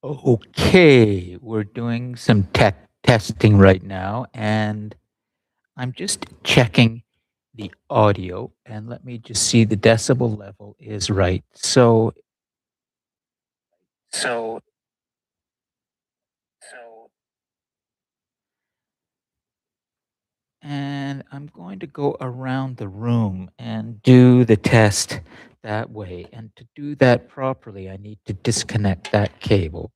Okay, we're doing some tech testing right now, and I'm just checking the audio, and let me just see the decibel level is right. So, so, and I'm going to go around the room and do the test that way. And to do that properly, I need to disconnect that cable.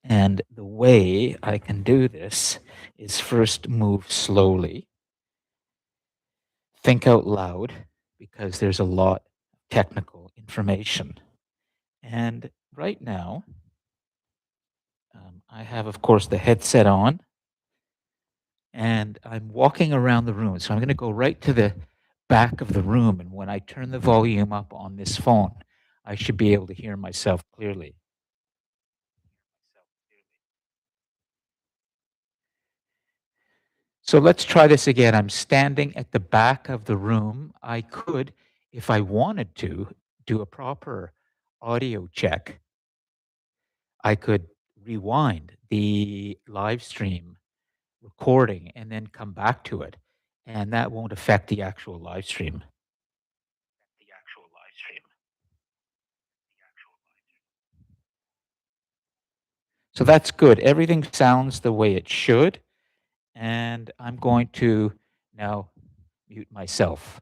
And the way I can do this is first move slowly. Think out loud because there's a lot of technical information. And right now, I have, of course, the headset on and I'm walking around the room. So I'm going to go right to the back of the room. And when I turn the volume up on this phone, I should be able to hear myself clearly. So let's try this again. I'm standing at the back of the room. I could, if I wanted to, do a proper audio check. I could rewind the live stream recording and then come back to it, and that won't affect the actual live stream. The actual live stream. So that's good. Everything sounds the way it should, and I'm going to now mute myself.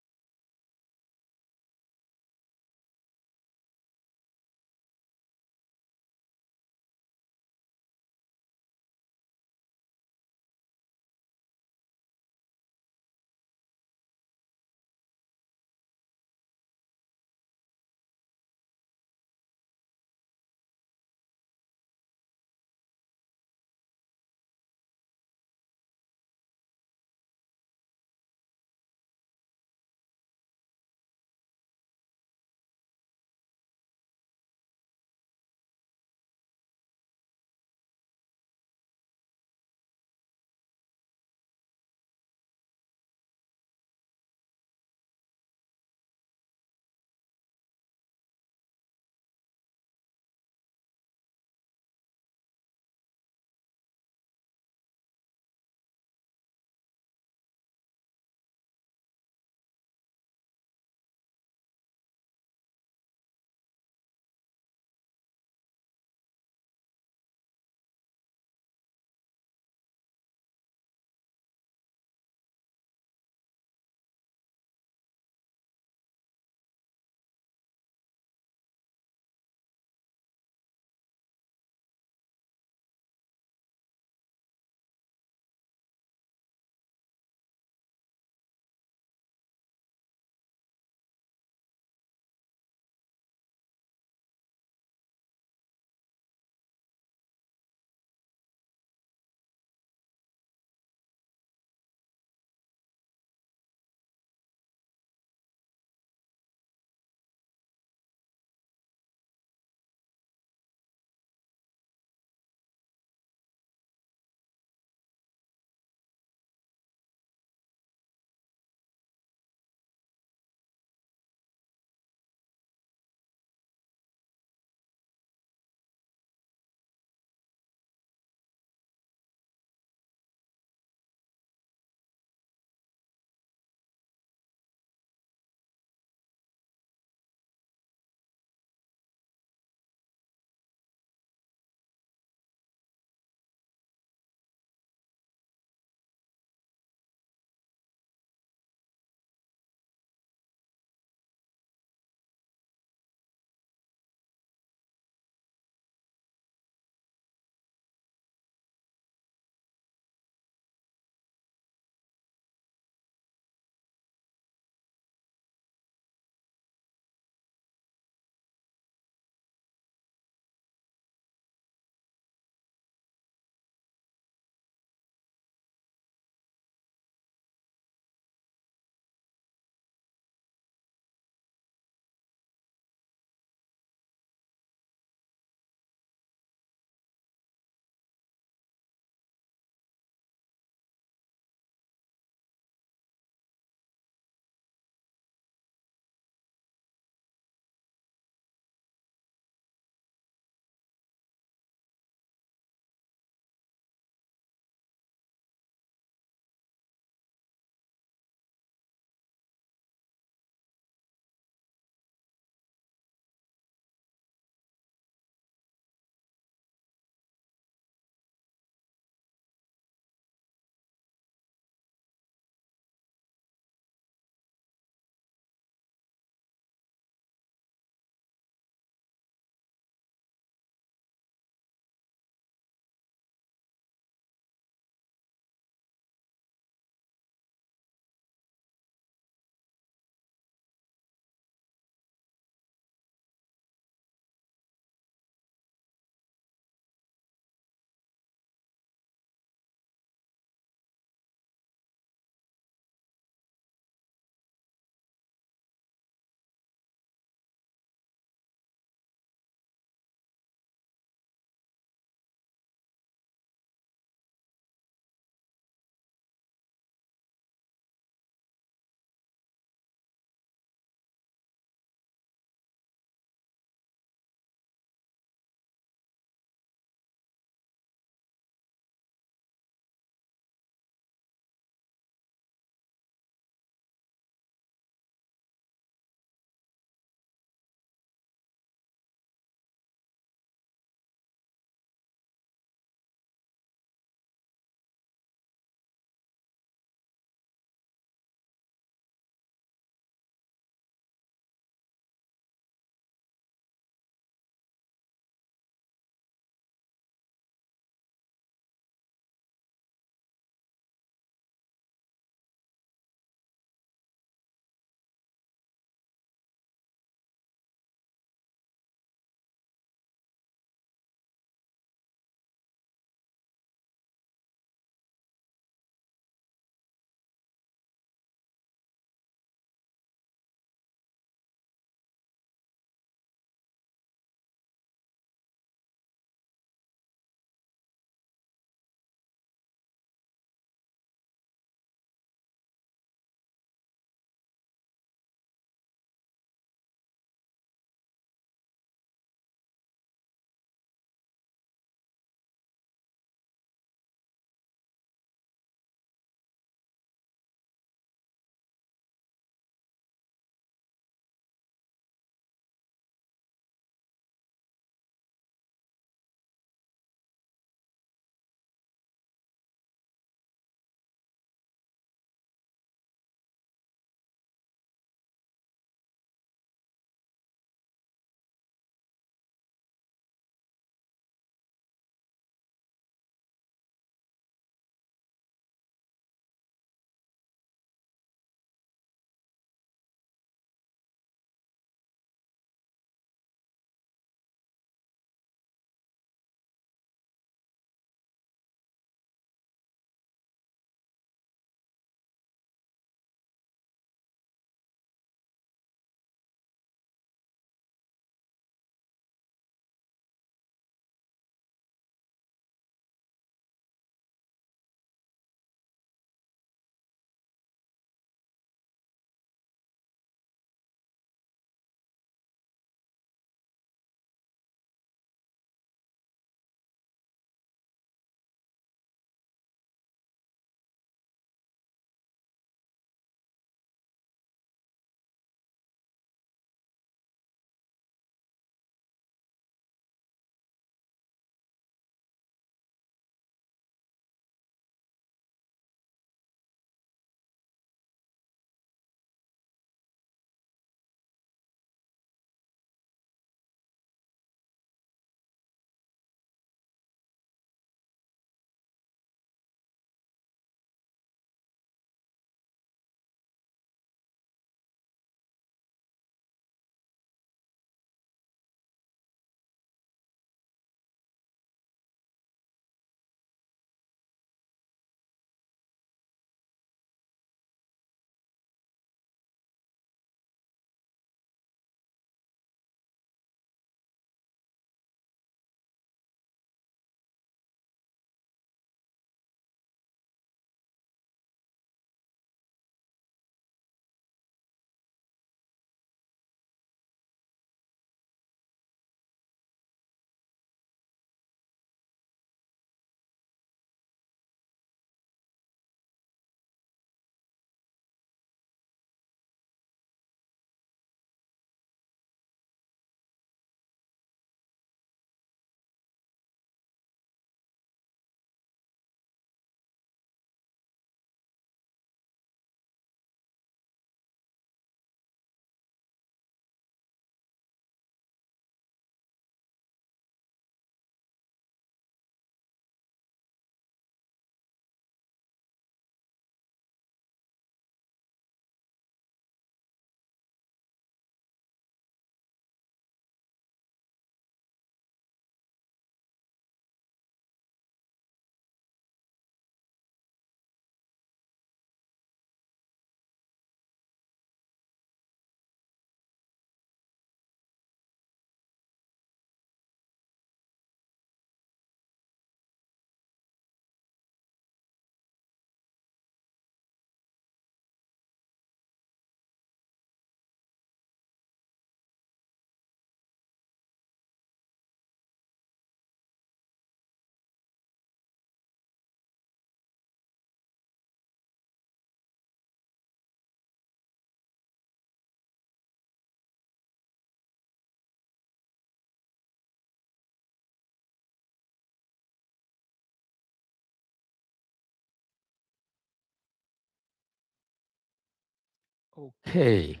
Okay,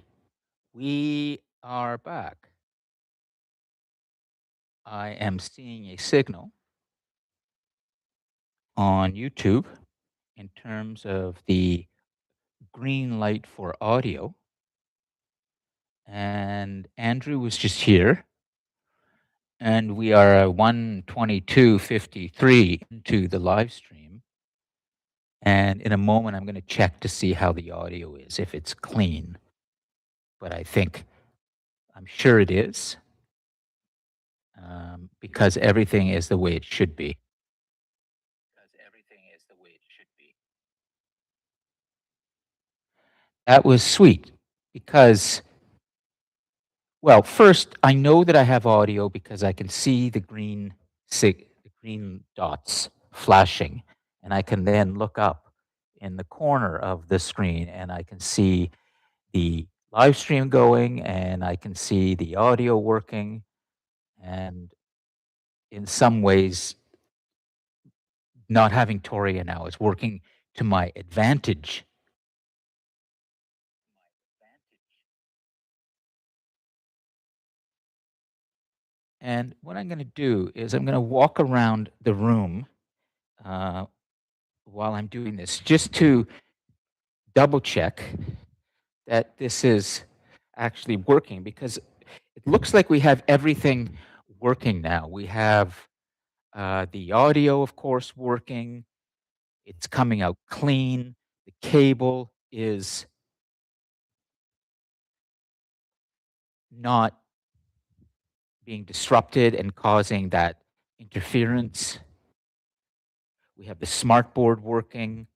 we are back. I am seeing a signal on YouTube in terms of the green light for audio. And Andrew was just here, and we are 1:22:53 into the live stream. And in a moment, I'm going to check to see how the audio is, if it's clean. But I'm sure it is, because everything is the way it should be. That was sweet because, well, first, I know that I have audio because I can see the green dots flashing, and I can then look up in the corner of the screen and I can see the live stream going and I can see the audio working. And in some ways, not having Toria now is working to my advantage. And what I'm going to do is I'm going to walk around the room uh, while I'm doing this, just to double check that this is actually working, because it looks like we have everything working now. We have the audio, of course, working. It's coming out clean. The cable is not being disrupted and causing that interference. We have the smart board working.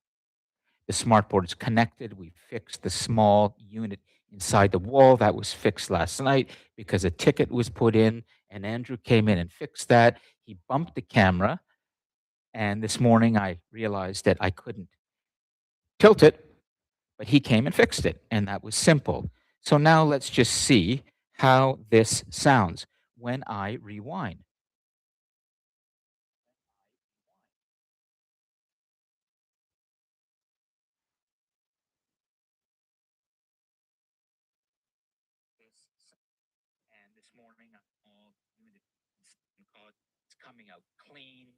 The smart board is connected. We fixed the small unit inside the wall that was fixed last night because a ticket was put in, and Andrew came in and fixed that. He bumped the camera, and this morning I realized that I couldn't tilt it, but he came and fixed it, and that was simple. So now let's just see how this sounds when I rewind. And this morning, all unit it's coming out clean.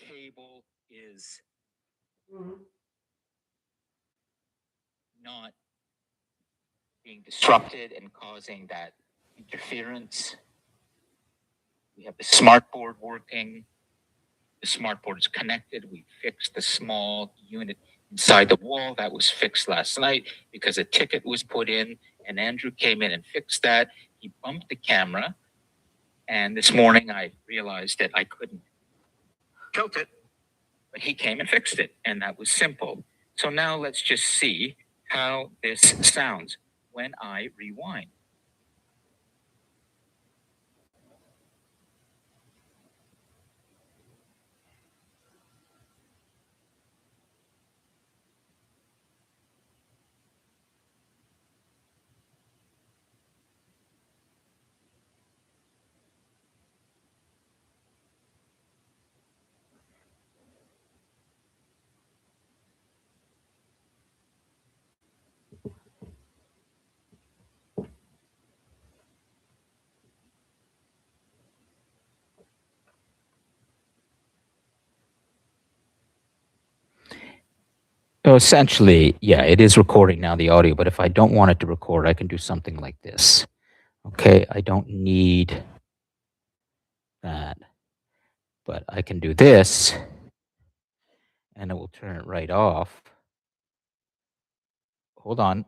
The cable is not being disrupted and causing that interference. We have the smart board working. The smart board is connected. We fixed the small unit inside the wall that was fixed last night because a ticket was put in, and Andrew came in and fixed that. He bumped the camera, and this morning I realized that I couldn't tilt it, but he came and fixed it, and that was simple. So now let's just see how this sounds when I rewind. So essentially, yeah, it is recording now the audio, but if I don't want it to record, I can do something like this. Okay, I don't need that, but I can do this and it will turn it right off. Hold on.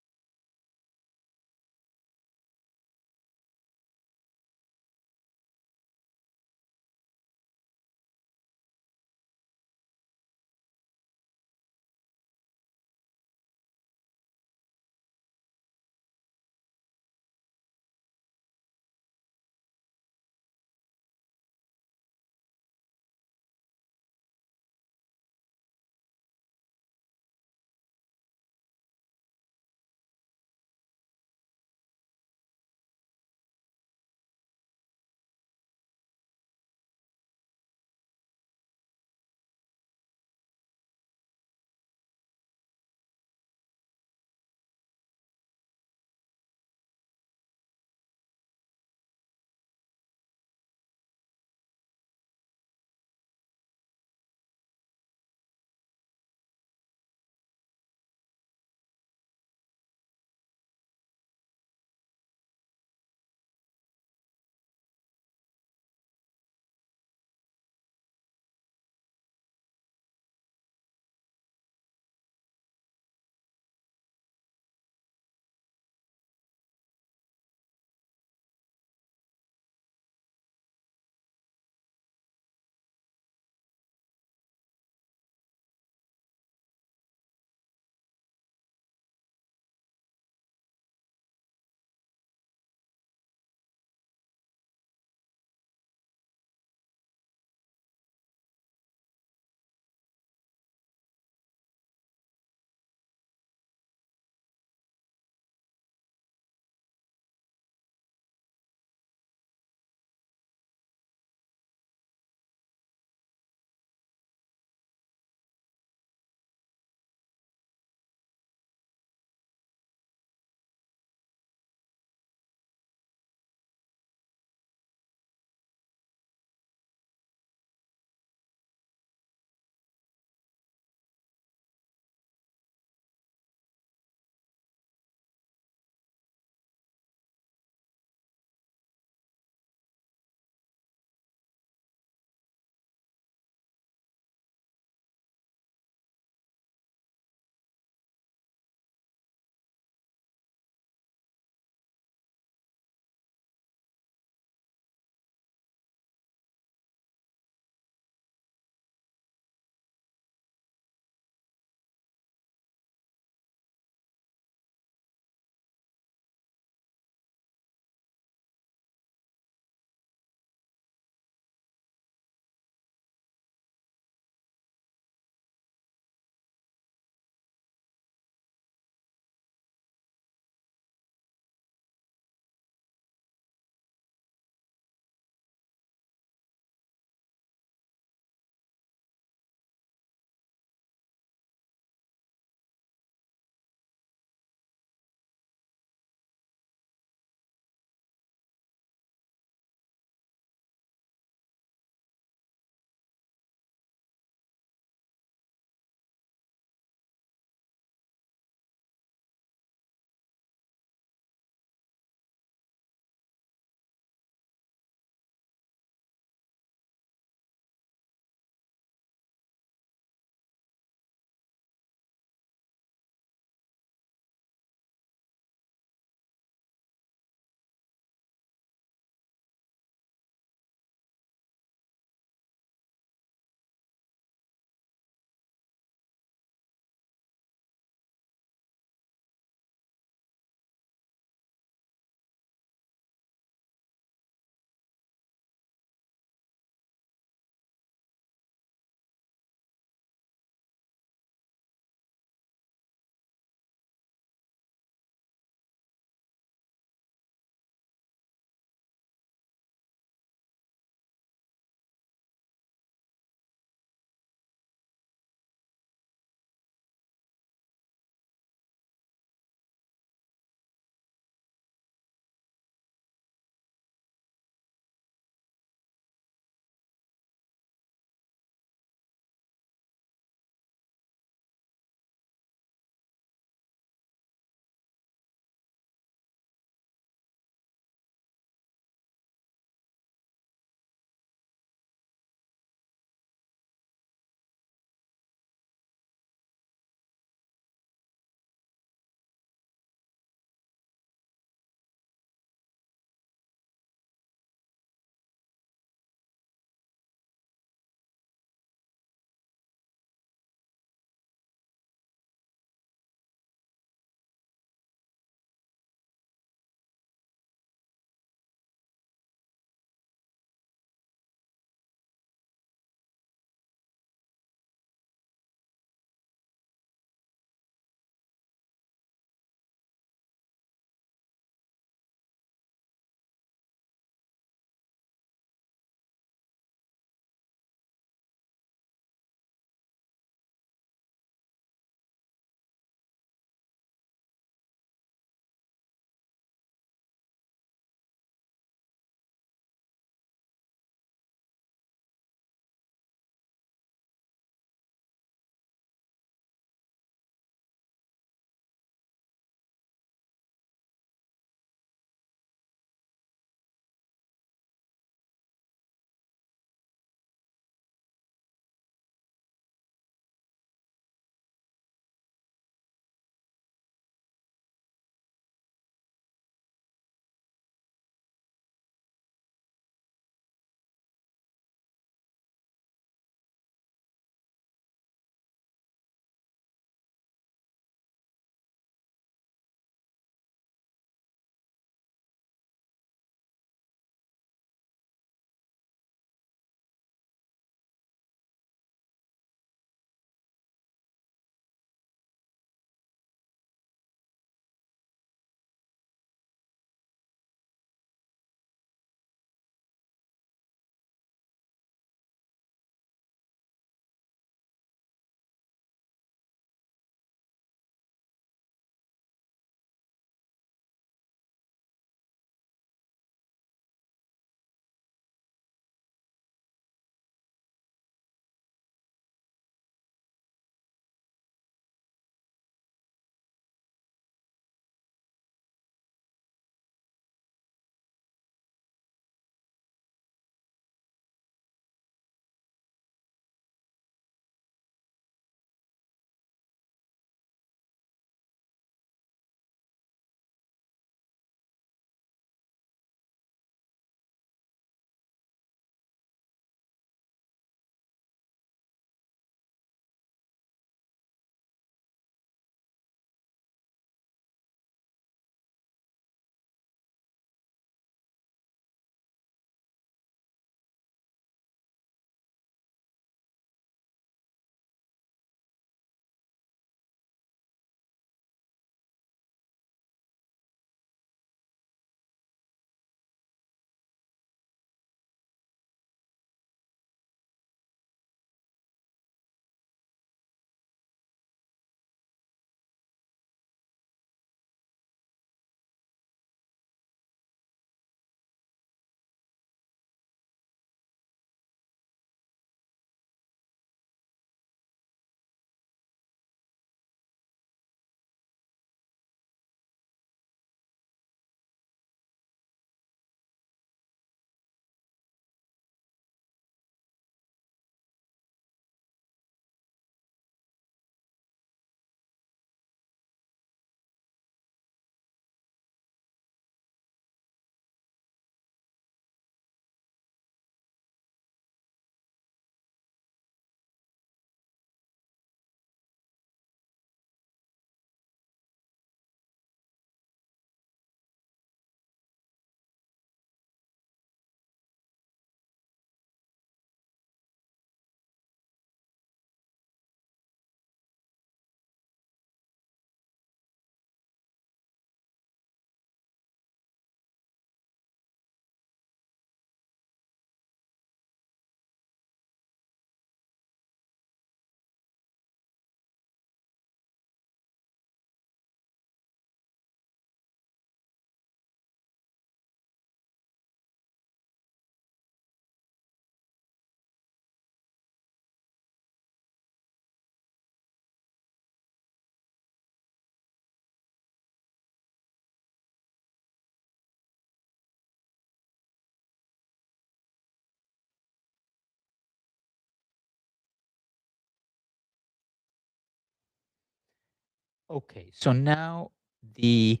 Okay, so now the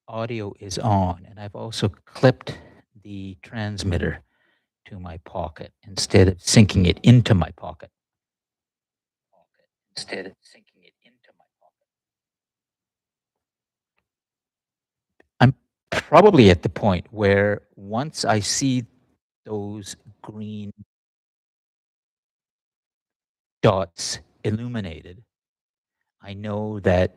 audio is on, and I've also clipped the transmitter to my pocket instead of sinking it into my pocket. Instead of sinking it into my pocket. I'm probably at the point where once I see those green dots illuminated, I know that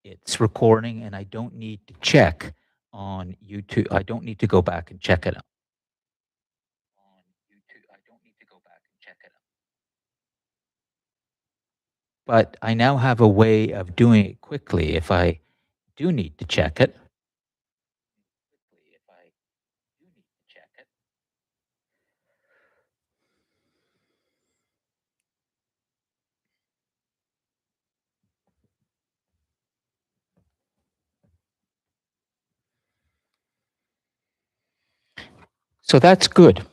it's recording and I don't need to check on YouTube. I don't need to go back and check it out. On YouTube, I don't need to go back and check it out. But I now have a way of doing it quickly if I do need to check it. Quickly if I do need to check it. So that's good.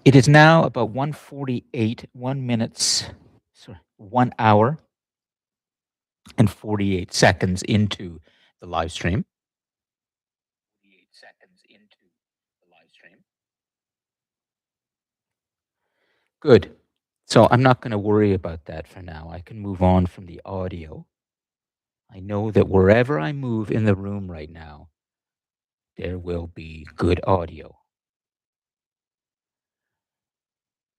It is now about 1:48, 1 minutes, sorry, 1 hour and 48 seconds into the live stream. 48 seconds into the live stream. Good. So I'm not going to worry about that for now. I can move on from the audio. I know that wherever I move in the room right now, there will be good audio.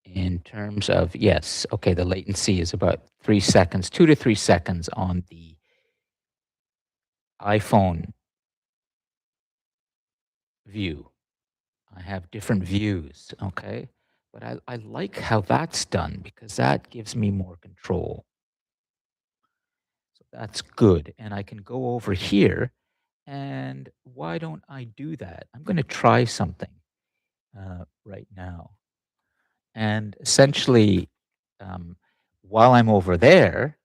In terms of, yes, okay, the latency is about 3 seconds, 2 to 3 seconds on the iPhone view. I have different views, okay? But I like how that's done because that gives me more control. So that's good. And I can go over here. And why don't I do that? I'm going to try something right now. And essentially, um, while I'm over there,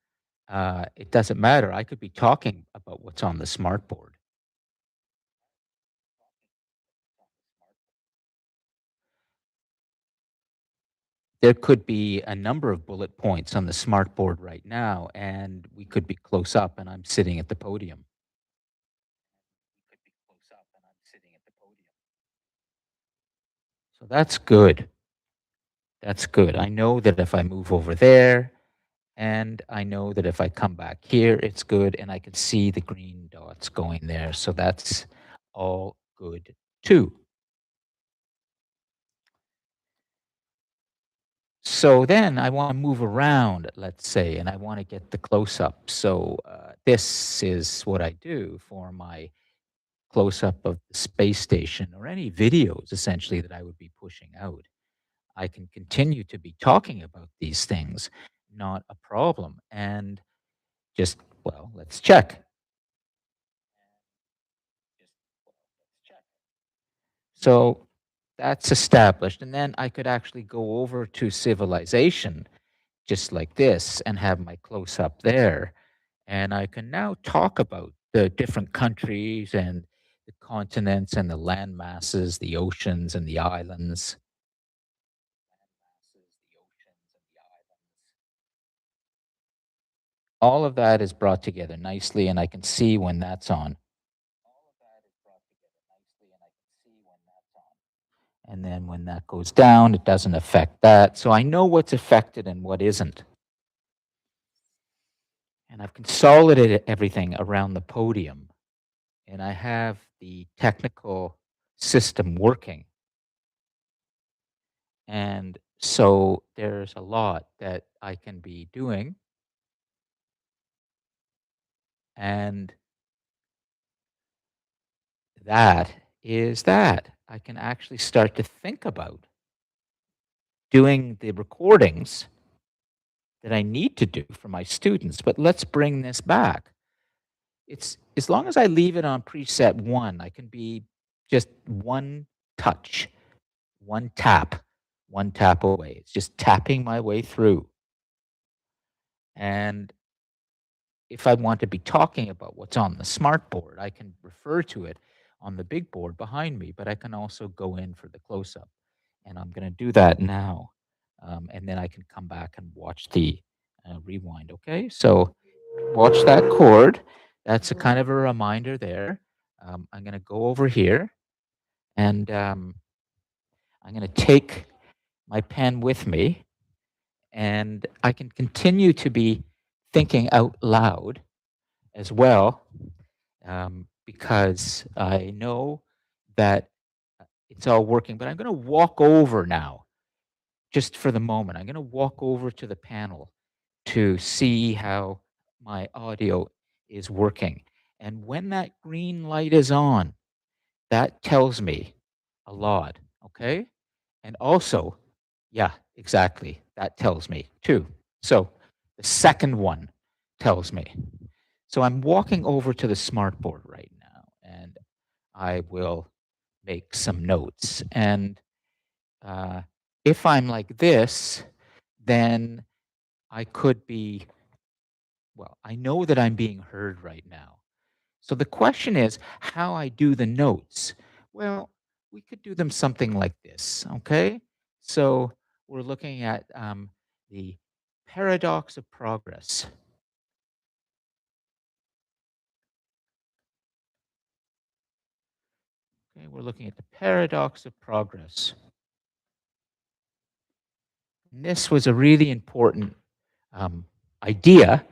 it doesn't matter. I could be talking about what's on the smartboard. There could be a number of bullet points on the smartboard right now, and we could be close up, and I'm sitting at the podium. We could be close up, and I'm sitting at the podium. So that's good. That's good. I know that if I move over there, and I know that if I come back here, it's good, and I can see the green dots going there. So that's all good too. So then I want to move around, let's say, and I want to get the close up. So this is what I do for my close up of the space station or any videos essentially that I would be pushing out. I can continue to be talking about these things, not a problem. And just, well, let's check. So that's established. And then I could actually go over to civilization just like this and have my close up there. And I can now talk about the different countries and the continents and the land masses, the oceans and the islands. All of that is brought together nicely, and I can see when that's on. All of that is brought together nicely, and I can see when that's on. And then when that goes down, it doesn't affect that. So I know what's affected and what isn't. And I've consolidated everything around the podium, and I have the technical system working. And so there's a lot that I can be doing. And that is that. I can actually start to think about doing the recordings that I need to do for my students. But let's bring this back. It's as long as I leave it on preset one, I can be just one touch, one tap away. It's just tapping my way through. And if I want to be talking about what's on the smart board, I can refer to it on the big board behind me, but I can also go in for the close up. And I'm going to do that now. And then I can come back and watch the rewind. Okay. So watch that cord. That's a kind of a reminder there. I'm going to go over here and I'm going to take my pen with me and I can continue to be thinking out loud as well because I know that it's all working. But I'm going to walk over now, just for the moment. I'm going to walk over to the panel to see how my audio is working. And when that green light is on, that tells me a lot. Okay. And also, yeah, exactly. That tells me too. So the second one tells me. So I'm walking over to the smartboard right now and I will make some notes. And uh, if I'm like this, then I could be, well, I know that I'm being heard right now. So the question is how I do the notes. Well, we could do them something like this, okay? So we're looking at the paradox of progress. Okay, we're looking at the paradox of progress. And this was a really important um, idea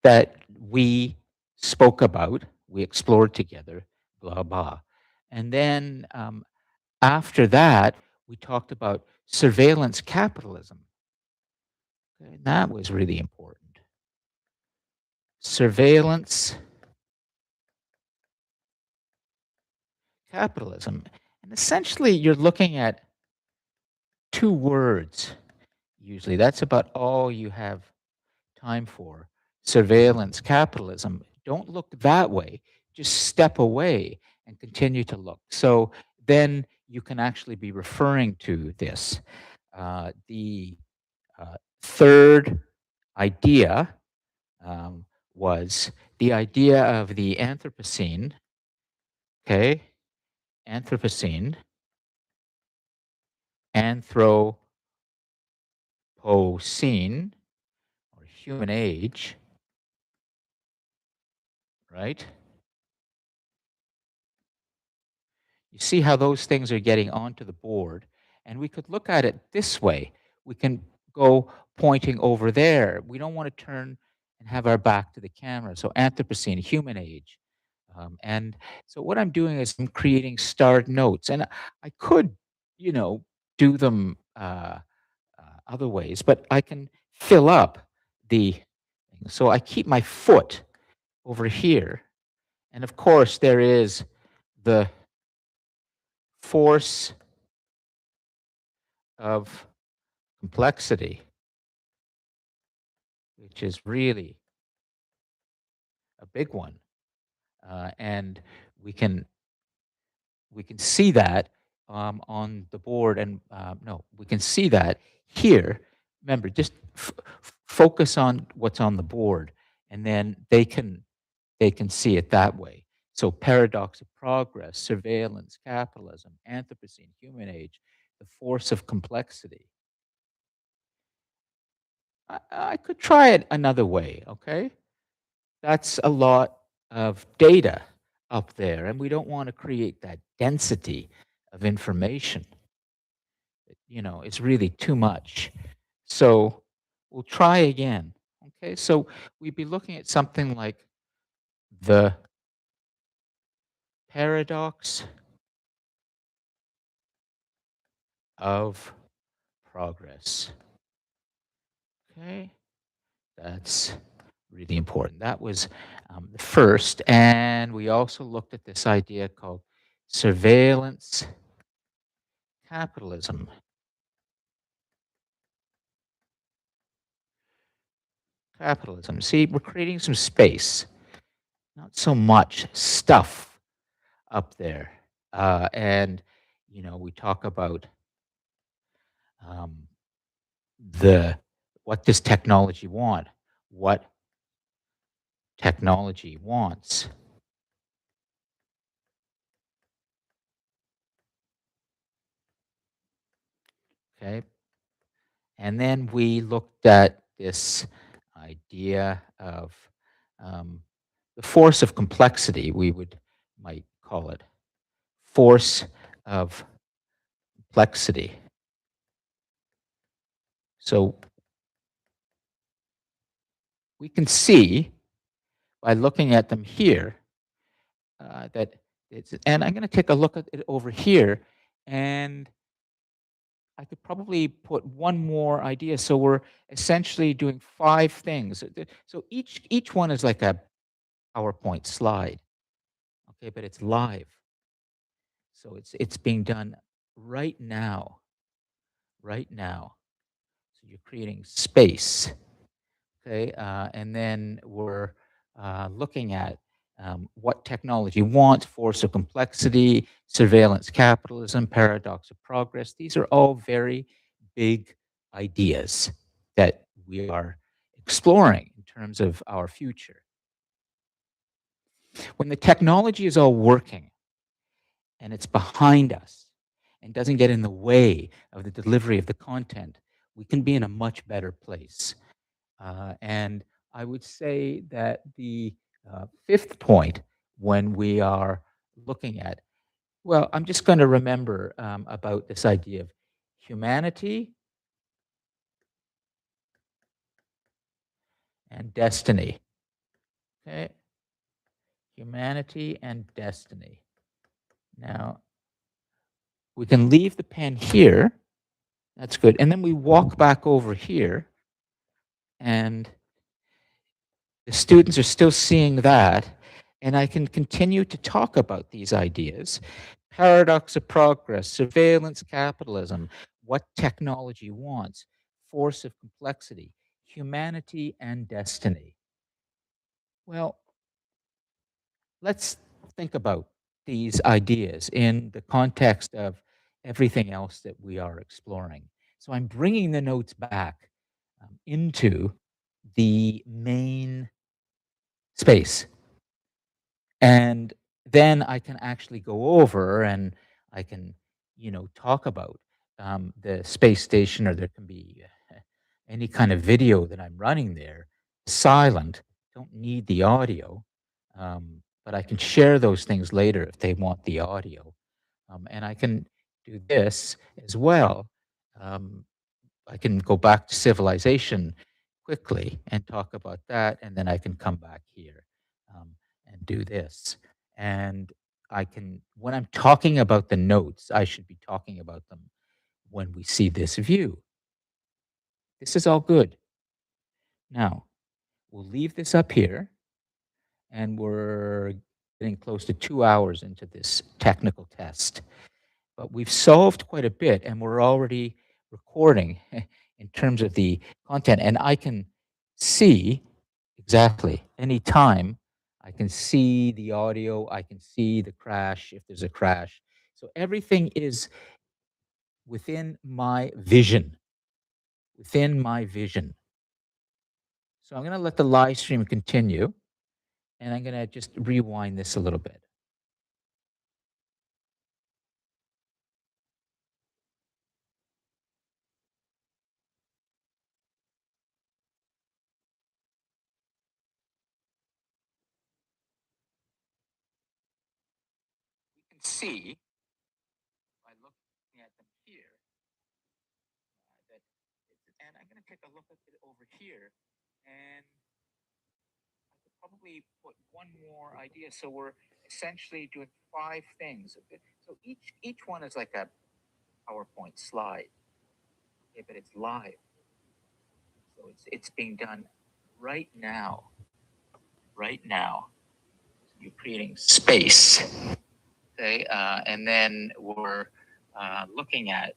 that we spoke about, we explored together, blah, blah. And then after that, we talked about surveillance capitalism. Okay, and that was really important. Surveillance capitalism. And essentially, you're looking at two words, usually. That's about all you have time for. Surveillance capitalism. Don't look that way. Just step away and continue to look. So then you can actually be referring to this. The third idea um, was the idea of the Anthropocene, okay? Anthropocene, Anthropocene, or human age, right? You see how those things are getting onto the board. And we could look at it this way. We can go pointing over there. We don't want to turn and have our back to the camera. So Anthropocene, human age. And so what I'm doing is I'm creating starred notes. And I could, you know, do them other ways, but I can fill up the thing. So I keep my foot over here. And of course, there is the force of complexity, which is really a big one. And we can we can see that on the board, and no, we can see that here. Remember, just focus on what's on the board, and then they can see it that way. So paradox of progress, surveillance, capitalism, Anthropocene, human age, the force of complexity. I could try it another way, okay? That's a lot of data up there, and we don't want to create that density of information. You know, it's really too much. So we'll try again. Okay, so we'd be looking at something like the paradox of progress. Okay, that's really important. That was the first. And we also looked at this idea called surveillance capitalism. Capitalism. See, we're creating some space, not so much stuff up there. And, you know, we talk about um, the what does technology want? What technology wants. Okay. And then we looked at this idea of um, the force of complexity, we might call it force of complexity. So we can see by looking at them here that it's, and I'm going to take a look at it over here, and I could probably put one more idea. So we're essentially doing 5 things. So each one is like a PowerPoint slide, okay, but it's live. So it's being done right now, right now. So you're creating space, okay, and then we're looking at what technology wants, force of complexity, surveillance capitalism, paradox of progress. These are all very big ideas that we are exploring in terms of our future. When the technology is all working and it's behind us and doesn't get in the way of the delivery of the content, we can be in a much better place. And I would say that the fifth point, when we are looking at, well, I'm just going to remember about this idea of humanity and destiny. Okay, humanity and destiny. Now, we can leave the pen here. That's good. And then we walk back over here, and the students are still seeing that, and I can continue to talk about these ideas. Paradox of progress, surveillance capitalism, what technology wants, force of complexity, humanity and destiny. Well, let's think about these ideas in the context of everything else that we are exploring. So I'm bringing the notes back into the main space. And then I can actually go over and I can, talk about the space station, or there can be any kind of video that I'm running there, silent, don't need the audio. But I can share those things later if they want the audio. And I can do this as well. Um, I can go back to civilization quickly and talk about that, and then I can come back here and do this. And I can, when I'm talking about the notes, I should be talking about them when we see this view. This is all good. Now, we'll leave this up here, and we're getting close to 2 hours into this technical test. But we've solved quite a bit, and we're already recording in terms of the content. And I can see exactly anytime. I can see the audio. I can see the crash if there's a crash. So everything is within my vision, within my vision. So I'm going to let the live stream continue, and I'm going to just rewind this a little bit. You can see by looking at them here that, and I'm going to take a look at it over here, and I could probably put one more idea. So we're essentially doing 5 things. So each one is like a PowerPoint slide, okay, but it's live. So it's being done right now, right now. You're creating space, okay, and then we're looking at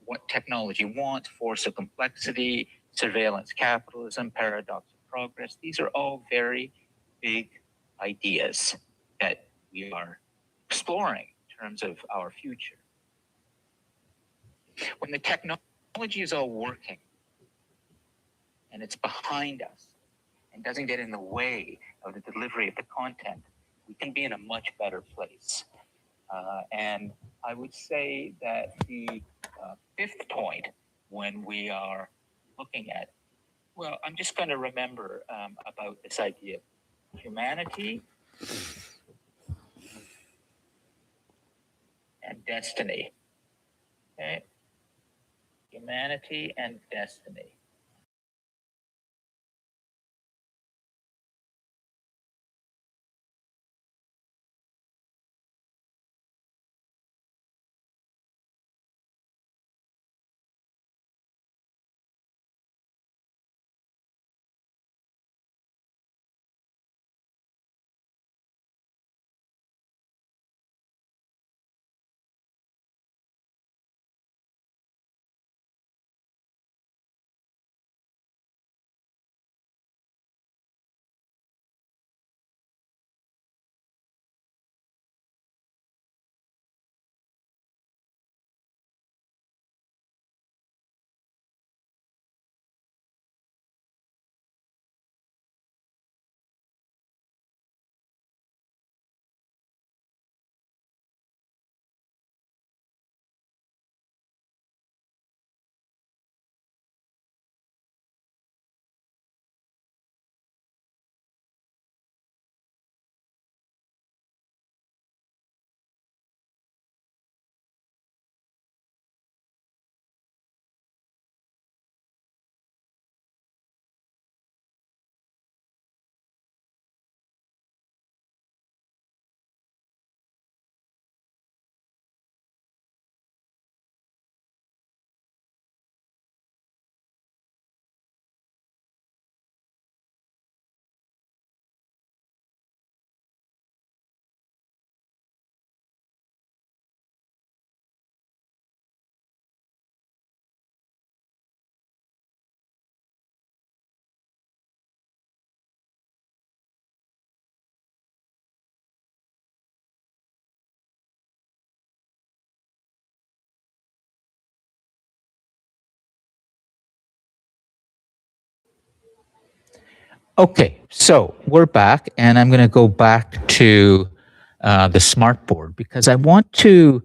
what technology wants, force of complexity, surveillance capitalism, paradox of progress. These are all very big ideas that we are exploring in terms of our future. When the technology is all working and it's behind us and doesn't get in the way of the delivery of the content, we can be in a much better place. And I would say that the fifth point, when we are looking at, well, I'm just going to remember about this idea of Humanity and destiny. Okay? Humanity and destiny. Okay, so we're back, and I'm going to go back to the smartboard because I want to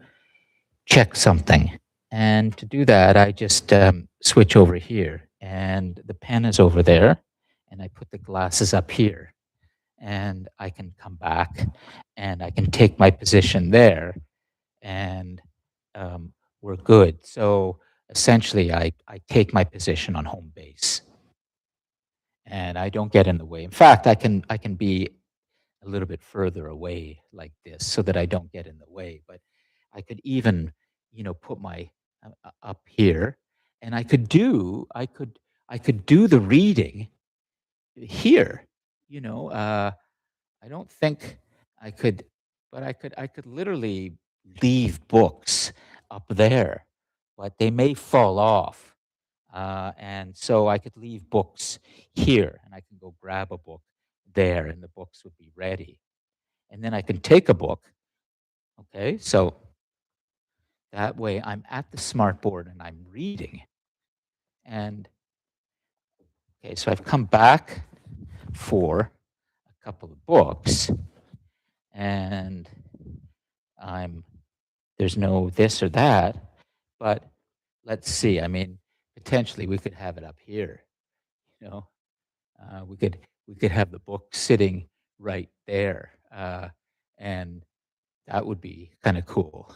check something. And to do that, I just switch over here, and the pen is over there, and I put the glasses up here, and I can come back, and I can take my position there, and um, we're good. So essentially, I take my position on home base, and I don't get in the way. In fact, I can be a little bit further away like this so that I don't get in the way. But I could even, put my up here, and I could do the reading here. You know, I don't think I could, but I could literally leave books up there, but they may fall off. And so I could leave books here, and I can go grab a book there, and the books would be ready. And then I can take a book. Okay, so that way I'm at the smartboard and I'm reading. And okay, so I've come back for a couple of books, and I'm there's no this or that, but let's see. I mean, potentially we could have it up here. You know, we could have the book sitting right there, and that would be kind of cool.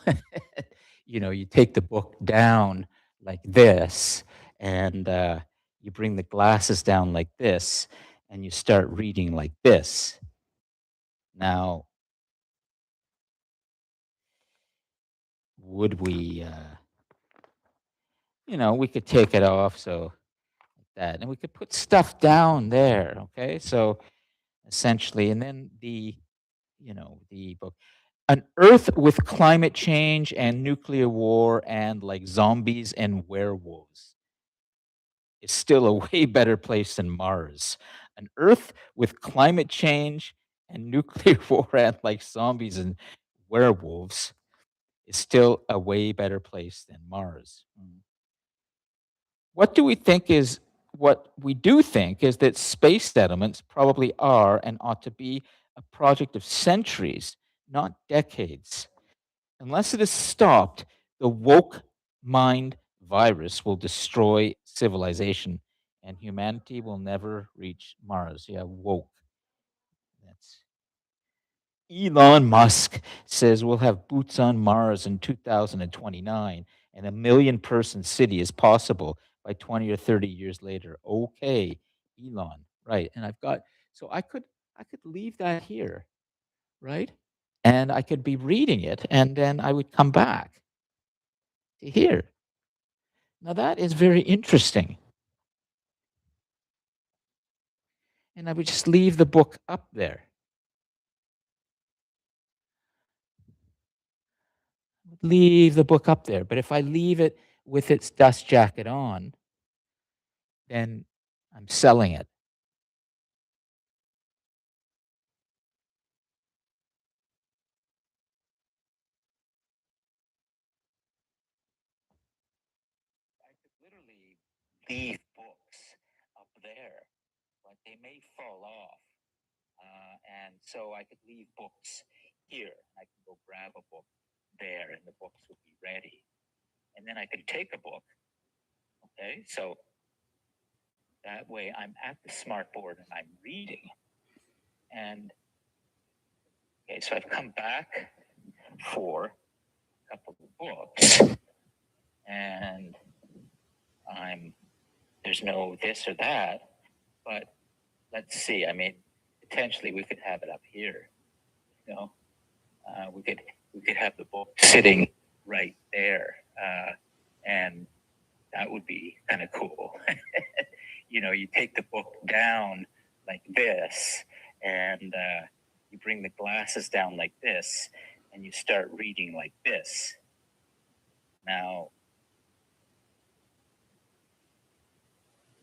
You take the book down like this, and you bring the glasses down like this, and you start reading like this. Now, would we? We could take it off so like that, and we could put stuff down there. Okay, so essentially, and then the book. An Earth with climate change and nuclear war and like zombies and werewolves is still a way better place than Mars. An Earth with climate change and nuclear war and like zombies and werewolves is still a way better place than Mars. What do we think is what we do think is that space settlements probably are and ought to be a project of centuries, not decades. Unless it is stopped, the woke mind virus will destroy civilization and humanity will never reach Mars. Yeah, woke. Elon Musk says we'll have boots on Mars in 2029 and a million person city is possible by 20 or 30 years later. Okay, Elon. Right. And I've got so I could leave that here, right? And I could be reading it and then I would come back to here. Now that is very interesting. And I would just leave the book up there. Leave the book up there. But if I leave it with its dust jacket on, then I'm selling it. I could literally leave books up there, but they may fall off. And so I could leave books here. I could go grab a book there, and the books would be ready. And then I could take a book. Okay, so that way I'm at the smart board and I'm reading. And okay, so I've come back for a couple of books, and I'm there's no this or that, but let's see. I mean, potentially we could have it up here. You know, we could have the book sitting right there, and that would be kind of cool. You take the book down like this, and you bring the glasses down like this, and you start reading like this. Now,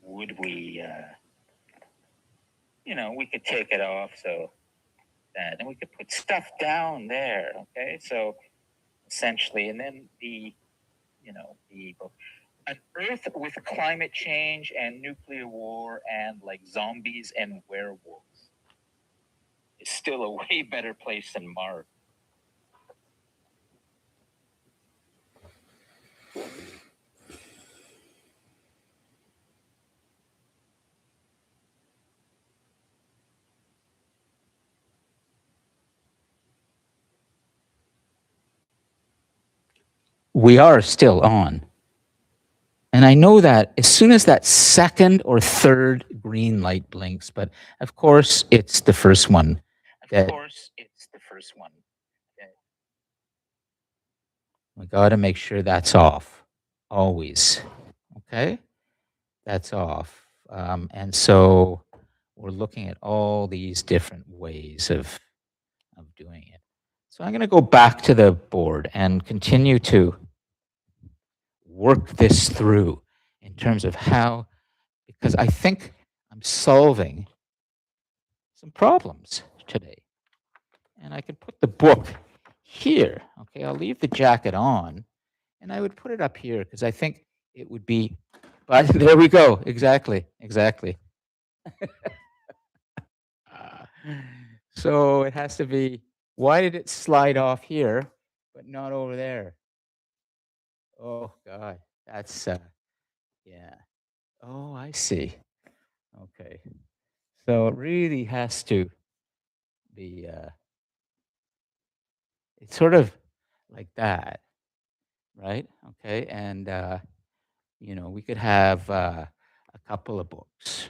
would we? We could take it off so that, and we could put stuff down there. Okay, so essentially, and then the book, an Earth with climate change and nuclear war and like zombies and werewolves is still a way better place than Mars. We are still on. And I know that as soon as that second or third green light blinks, but of course it's the first one. Of course, it's the first one. We got to make sure that's off always. Okay, that's off. And so we're looking at all these different ways of doing it. So I'm going to go back to the board and continue to work this through in terms of how, because I think I'm solving some problems today. And I can put the book here. Okay, I'll leave the jacket on and I would put it up here because I think it would be, but there we go. Exactly. Exactly. Uh, so it has to be, why did it slide off here, but not over there? Oh, God. That's, yeah. Oh, I see. Okay. So it really has to be, it's sort of like that, right? Okay. And, we could have a couple of books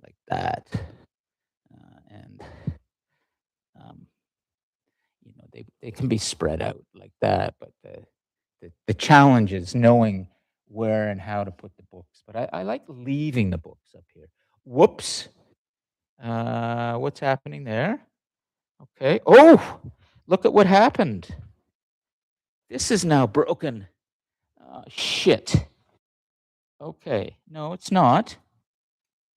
like that. And, um, they can be spread out like that, but the challenge is knowing where and how to put the books. But I like leaving the books up here. Whoops. What's happening there? Okay. Oh, look at what happened. This is now broken. Shit. Okay. No, it's not.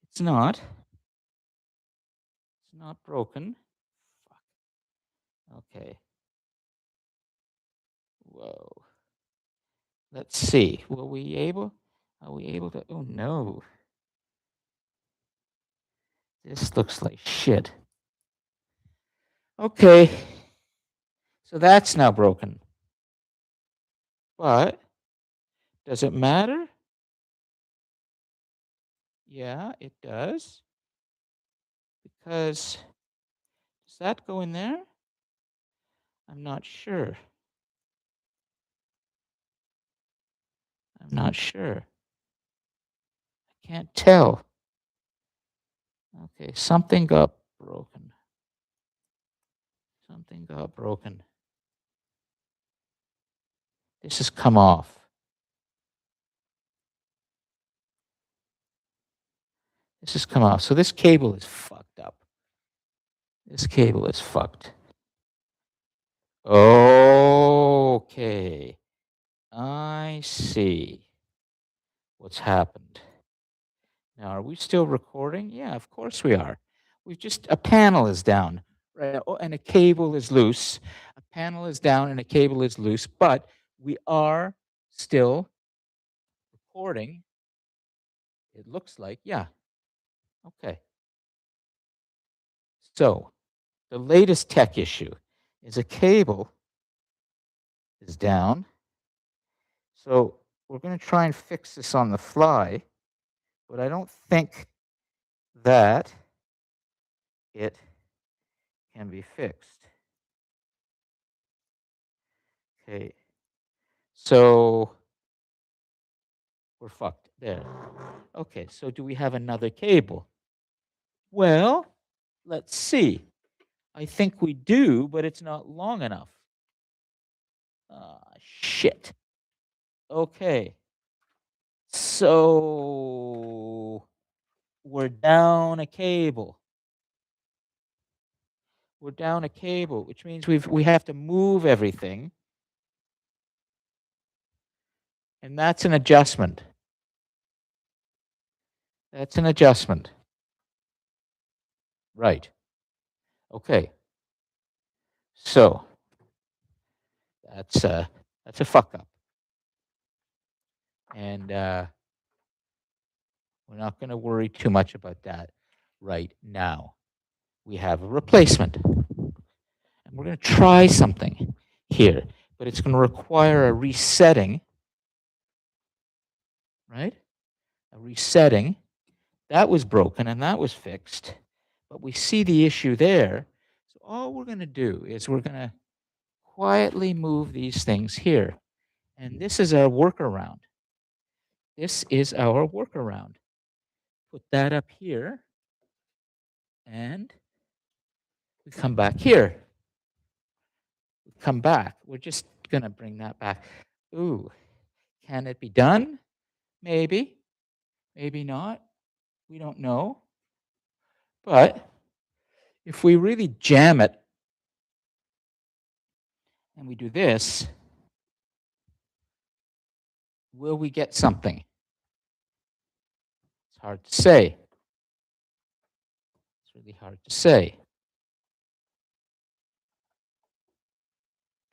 It's not. It's not broken. Fuck. Okay. Whoa. Let's see. Will we able? Are we able to? Oh no. This looks like shit. Okay. So that's now broken. But does it matter? Yeah, it does. Because does that go in there? I'm not sure. I'm not sure. I can't tell. Okay, something got broken. Something got broken. This has come off. This has come off. So this cable is fucked up. This cable is fucked. Okay. I see what's happened. Now, are we still recording? Yeah, of course we are. We've just, a panel is down, right? Oh, and a cable is loose. A panel is down and a cable is loose, but we are still recording. It looks like, yeah. Okay. So the latest tech issue is a cable is down. So we're going to try and fix this on the fly, but I don't think that it can be fixed. Okay. So we're fucked there. Okay, so do we have another cable? Well, let's see. I think we do, but it's not long enough. Shit. Okay. So we're down a cable. We're down a cable, which means we have to move everything. And that's an adjustment. That's an adjustment. Right. Okay. So that's a fuck up. And we're not going to worry too much about that right now. We have a replacement. And we're going to try something here, but it's going to require a resetting, right? A resetting. That was broken and that was fixed, but we see the issue there. So all we're going to do is we're going to quietly move these things here. And this is our workaround. This is our workaround. Put that up here and we come back here. We come back. We're just going to bring that back. Ooh, can it be done? Maybe, maybe not. We don't know. But if we really jam it and we do this, will we get something? It's hard to say. It's really hard to say.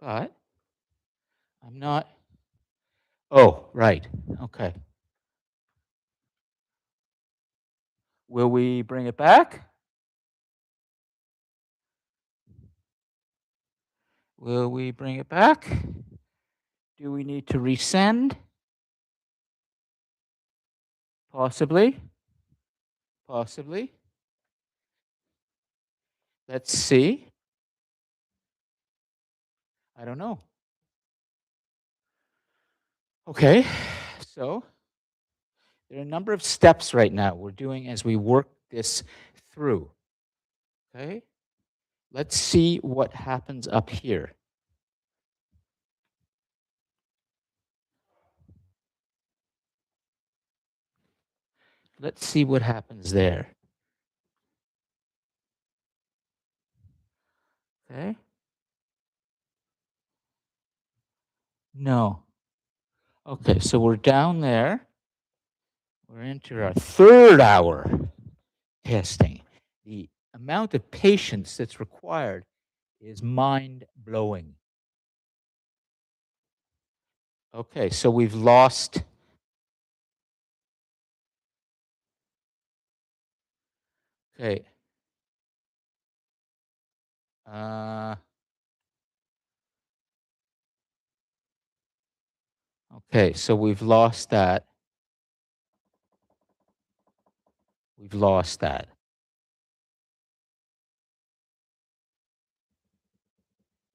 But I'm not. Oh, right. Okay. Will we bring it back? Will we bring it back? Do we need to resend? Possibly. Possibly. Let's see. I don't know. Okay. So there are a number of steps right now we're doing as we work this through. Okay. Let's see what happens up here. Let's see what happens there. Okay. No. Okay, so we're down there. We're into our third hour testing. The amount of patience that's required is mind-blowing. Okay, so we've lost. Okay. Okay, so we've lost that. We've lost that.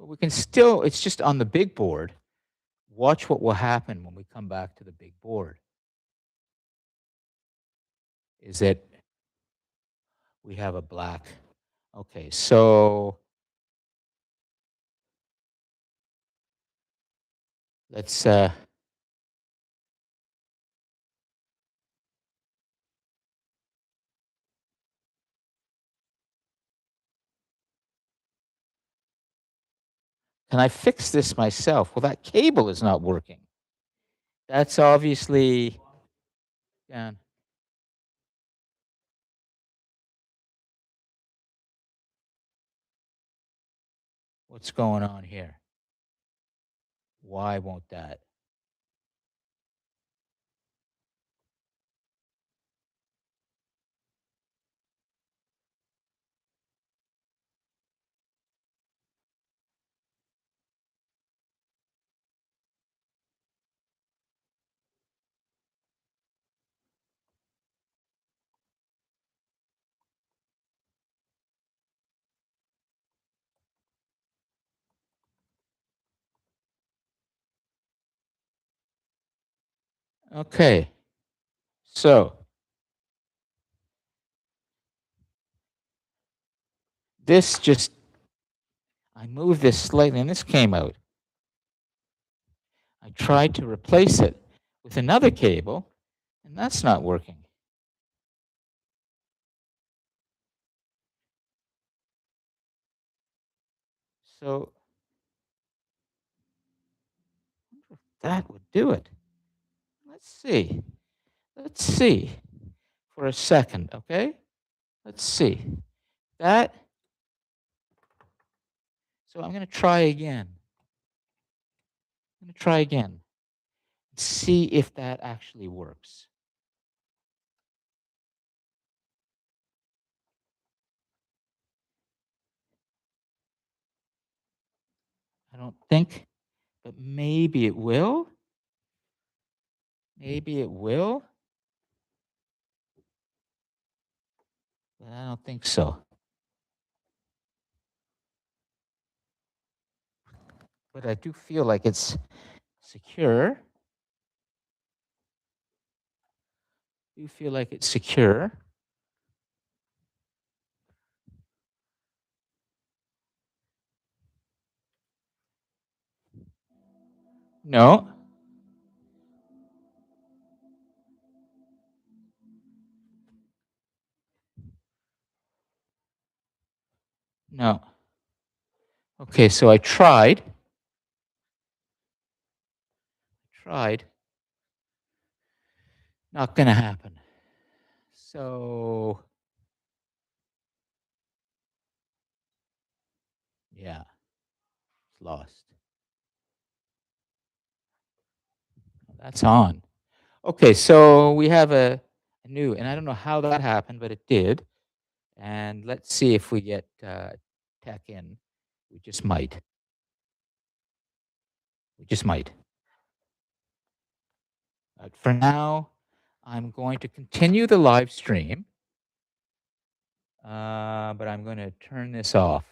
But we can still it's just on the big board. Watch what will happen when we come back to the big board. Is it we have a black. Okay, so let's can I fix this myself? Well, that cable is not working. That's obviously down. What's going on here? Why won't that? Okay, so this just, I moved this slightly and this came out. I tried to replace it with another cable and that's not working. So that would do it. Let's see. Let's see for a second, okay? Let's see. That, so I'm going to try again. I'm going to try again. See if that actually works. I don't think, but maybe it will. Maybe it will. But I don't think so. But I do feel like it's secure. I do feel like it's secure. No. No. Okay, so I tried. Tried. Not going to happen. So, yeah, it's lost. That's on. Okay, so we have a new, and I don't know how that happened, but it did. And let's see if we get tech in. We just might. We just might. But for now, I'm going to continue the live stream, but I'm going to turn this off.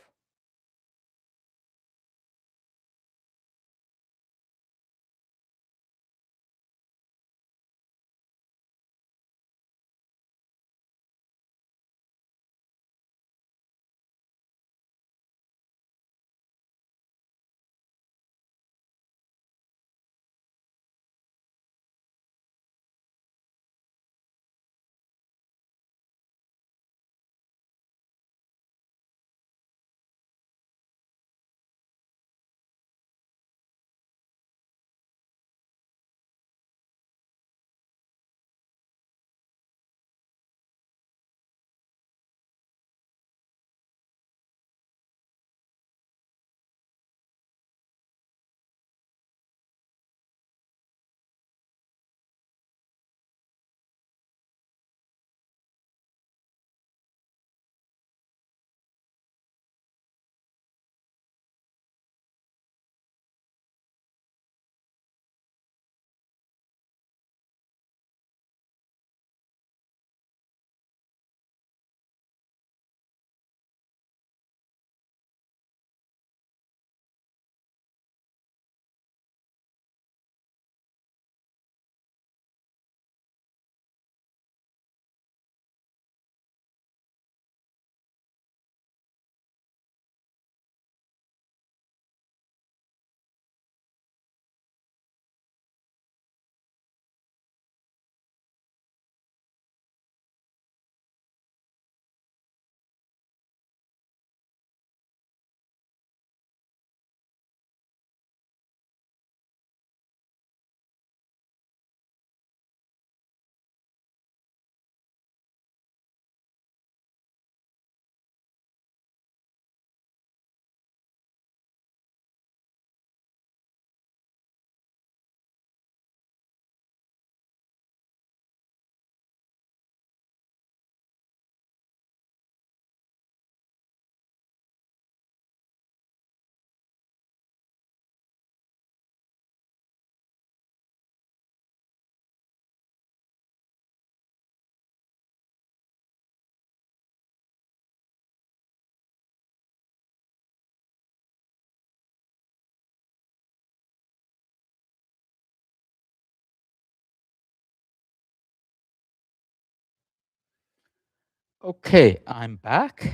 Okay, I'm back.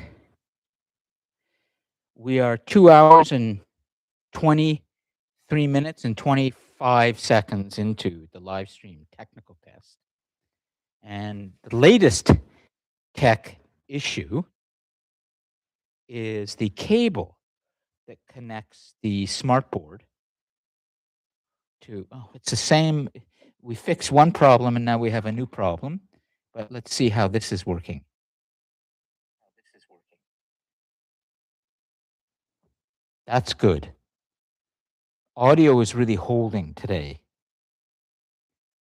We are 2 hours and 23 minutes and 25 seconds into the live stream technical test. And the latest tech issue is the cable that connects the smartboard to, oh, it's the same. We fixed one problem and now we have a new problem. But let's see how this is working. That's good. Audio is really holding today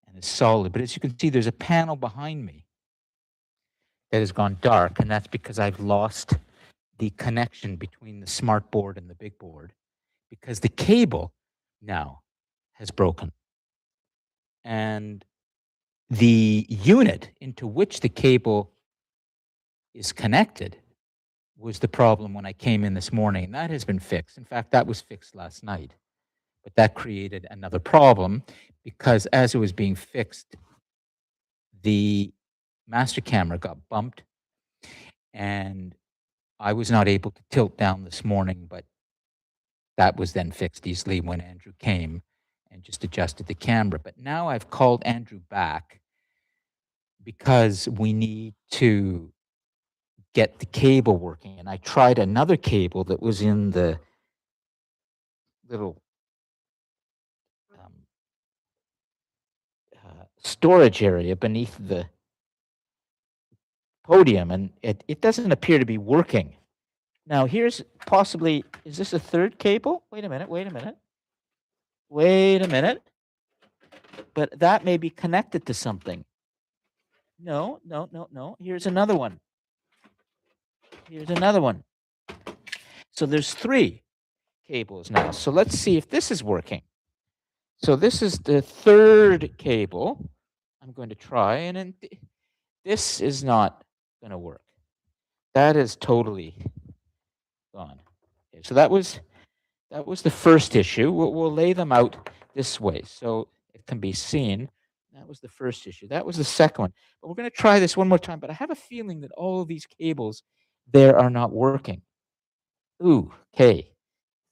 and it's solid. But as you can see, there's a panel behind me that has gone dark, and that's because I've lost the connection between the smart board and the big board because the cable now has broken. And the unit into which the cable is connected was the problem when I came in this morning. And that has been fixed. In fact, that was fixed last night. But that created another problem because as it was being fixed, the master camera got bumped and I was not able to tilt down this morning, but that was then fixed easily when Andrew came and just adjusted the camera. But now I've called Andrew back because we need to get the cable working. And I tried another cable that was in the little storage area beneath the podium, and it doesn't appear to be working. Now, here's possibly, is this a third cable? Wait a minute, wait a minute. Wait a minute. But that may be connected to something. No, no, no, no. Here's another one. Here's another one. So there's 3 cables now. So let's see if this is working. So this is the 3rd cable I'm going to try, and then this is not going to work. That is totally gone. Okay, so that was the first issue. We'll lay them out this way so it can be seen. That was the first issue. That was the second one. But we're going to try this one more time. But I have a feeling that all of these cables there are not working. Ooh, okay.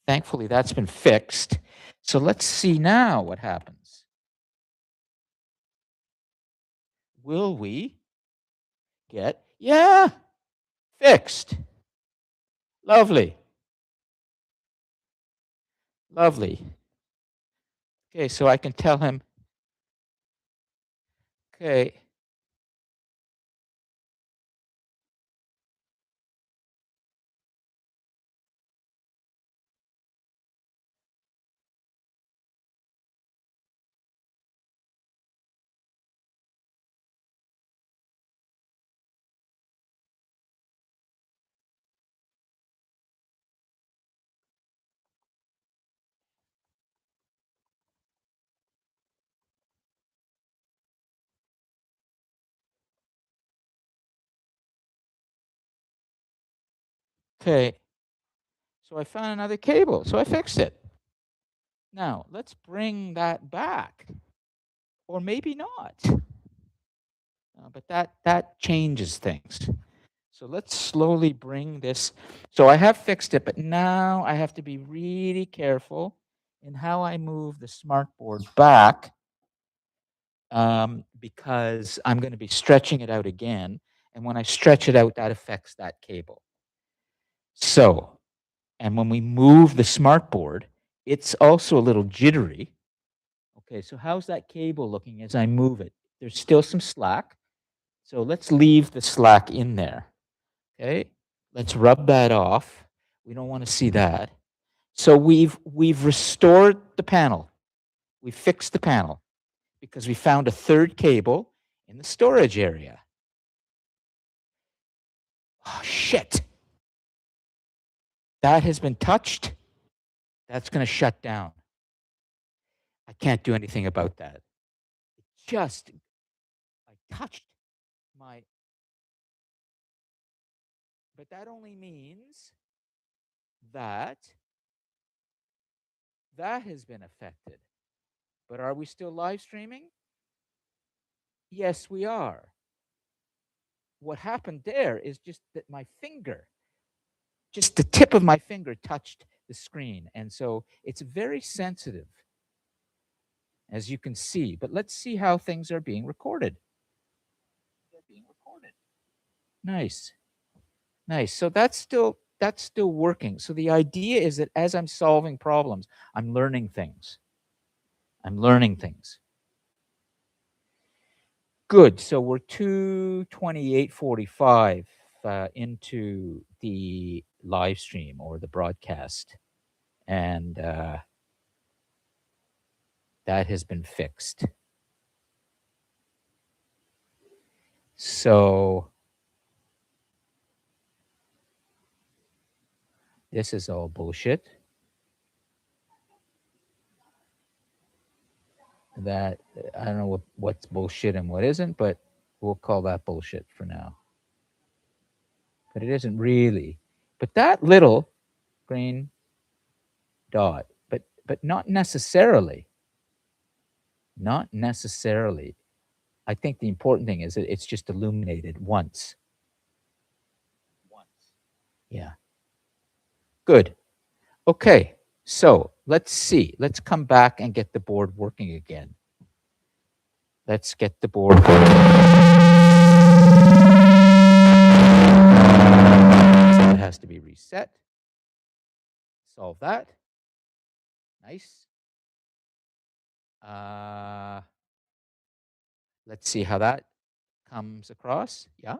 Thankfully, that's been fixed. So let's see now what happens. Will we get, yeah, fixed. Lovely. Lovely. Okay, so I can tell him, okay, okay. So I found another cable, so I fixed it. Now, let's bring that back. Or maybe not. But that changes things. So let's slowly bring this. So I have fixed it, but now I have to be really careful in how I move the smartboard back because I'm going to be stretching it out again. And when I stretch it out, that affects that cable. So, and when we move the smartboard, it's also a little jittery. Okay, so how's that cable looking as I move it? There's still some slack. So let's leave the slack in there. Okay, let's rub that off. We don't want to see that. So we've restored the panel. We fixed the panel because we found a 3rd cable in the storage area. Oh, shit. That has been touched. That's going to shut down. I can't do anything about that. Just, I touched my, but that only means that that has been affected. But are we still live streaming? Yes, we are. what happened there is just that my finger, just the tip of my finger touched the screen. And so it's very sensitive, as you can see. But let's see how things are being recorded. Nice. Nice. So that's still working. So the idea is that as I'm solving problems, I'm learning things. I'm learning things. Good. So we're 2:28:45 into the live stream or the broadcast, and that has been fixed. So this is all bullshit. That I don't know what's bullshit and what isn't, but we'll call that bullshit for now. But it isn't really. But that little green dot, but not necessarily. Not necessarily. I think the important thing is that it's just illuminated once. Yeah. Good. Okay. So let's see. Let's come back and get the board working again. Let's get the board working. So it has to be reset. Solve that. Nice. Let's see how that comes across. Yeah,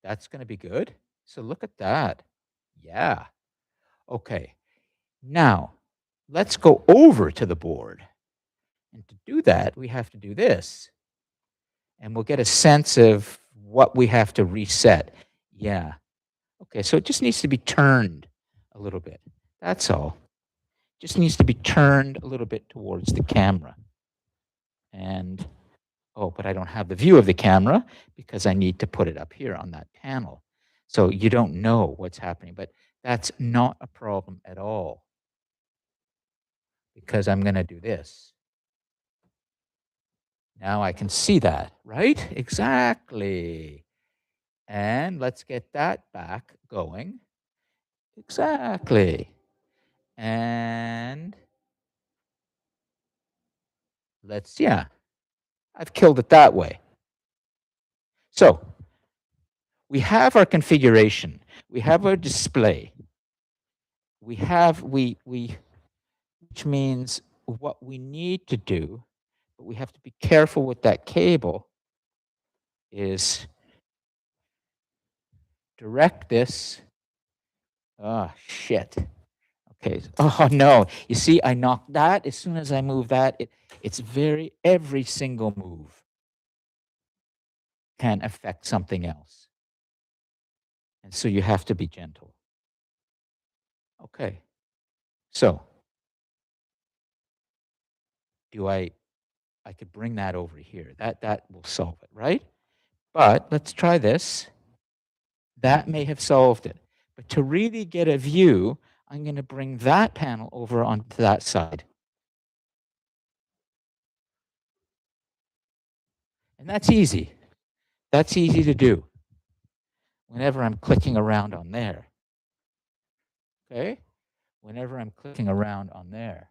that's going to be good. So look at that. Yeah. Okay. Now, let's go over to the board. And to do that, we have to do this. And we'll get a sense of what we have to reset. Yeah. Okay, so it just needs to be turned a little bit. That's all. Just needs to be turned a little bit towards the camera. And, oh, but I don't have the view of the camera because I need to put it up here on that panel. So you don't know what's happening, but that's not a problem at all because I'm going to do this. Now I can see that, right? Exactly. And let's get that back going. Exactly. And let's, yeah, I've killed it that way. So we have our configuration. We have our display. We have, which means what we need to do, but we have to be careful with that cable, is direct this. Oh, shit. Okay. Oh, no. You see, I knocked that. As soon as I move that, it's every single move can affect something else. And so you have to be gentle. Okay. So I could bring that over here. That will solve it, right? But let's try this. That may have solved it. But to really get a view, I'm going to bring that panel over onto that side. And that's easy. That's easy to do whenever I'm clicking around on there. Okay? Whenever I'm clicking around on there.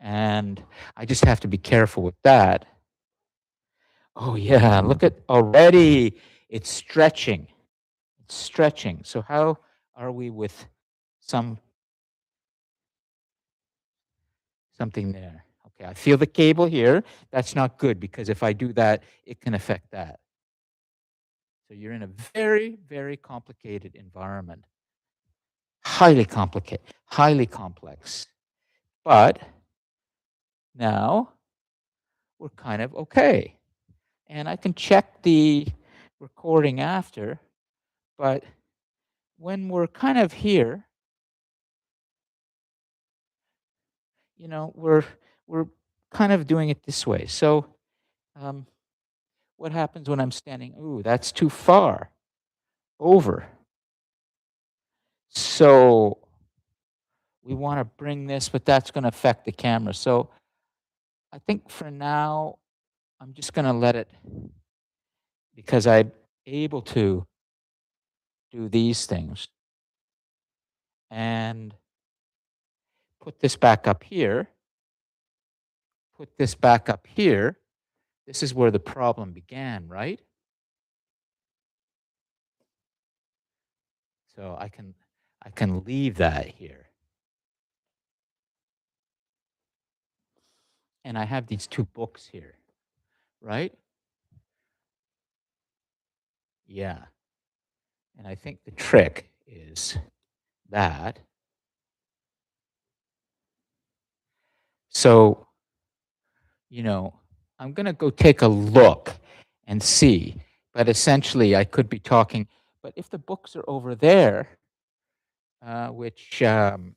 And I just have to be careful with that. Oh, yeah, look at already. It's stretching. It's stretching. So how are we with something there? Okay, I feel the cable here. That's not good because if I do that, it can affect that. So you're in a very, very complicated environment. Highly complicated, highly complex. But now we're kind of okay. And I can check the recording after, but when we're kind of here, you know, we're kind of doing it this way. So what happens when I'm standing? Ooh, that's too far over. So we want to bring this, but that's going to affect the camera. So I think for now, I'm just going to let it because I'm able to do these things and put this back up here, put this back up here. This is where the problem began, right? So I can leave that here. And I have these two books here, right? Yeah. And I think the trick is that. So, I'm going to go take a look and see. But essentially, I could be talking. But if the books are over there, which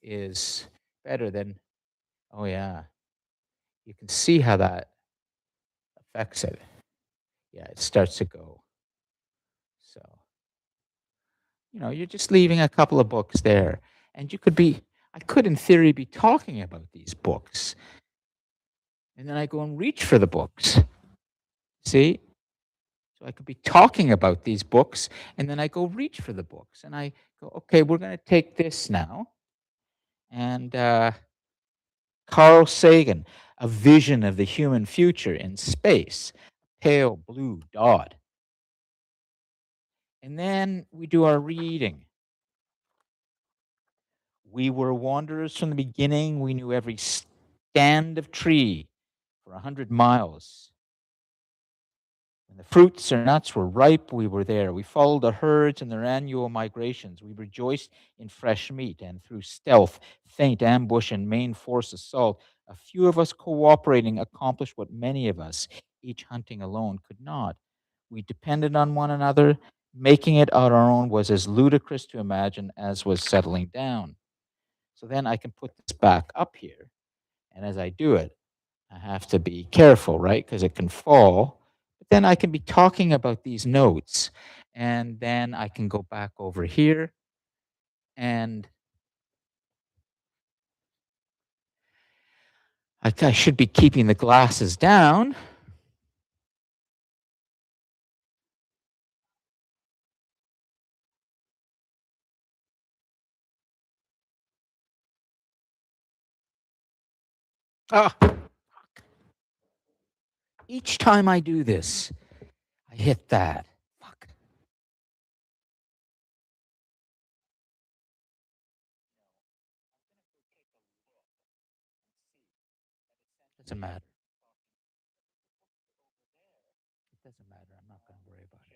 is better than, oh, yeah, you can see how that affects it. Yeah, it starts to go. So, you're just leaving a couple of books there. And I could, in theory, be talking about these books. And then I go and reach for the books. See? So I could be talking about these books, and then I go reach for the books. And I go, okay, we're going to take this now. And Carl Sagan, A Vision of the Human Future in Space, pale blue dot. And then we do our reading. We were wanderers from the beginning. We knew every stand of tree for 100 miles. When the fruits or nuts were ripe, we were there. We followed the herds in their annual migrations. We rejoiced in fresh meat, and through stealth, feint, ambush, and main force assault, a few of us cooperating accomplished what many of us, each hunting alone, could not. We depended on one another. Making it on our own was as ludicrous to imagine as was settling down. So then I can put this back up here. And as I do it, I have to be careful, right? Because it can fall. But then I can be talking about these notes. And then I can go back over here and I should be keeping the glasses down. Ah, each time I do this, I hit that. Fuck. Doesn't matter. It doesn't matter. I'm not going to worry about it.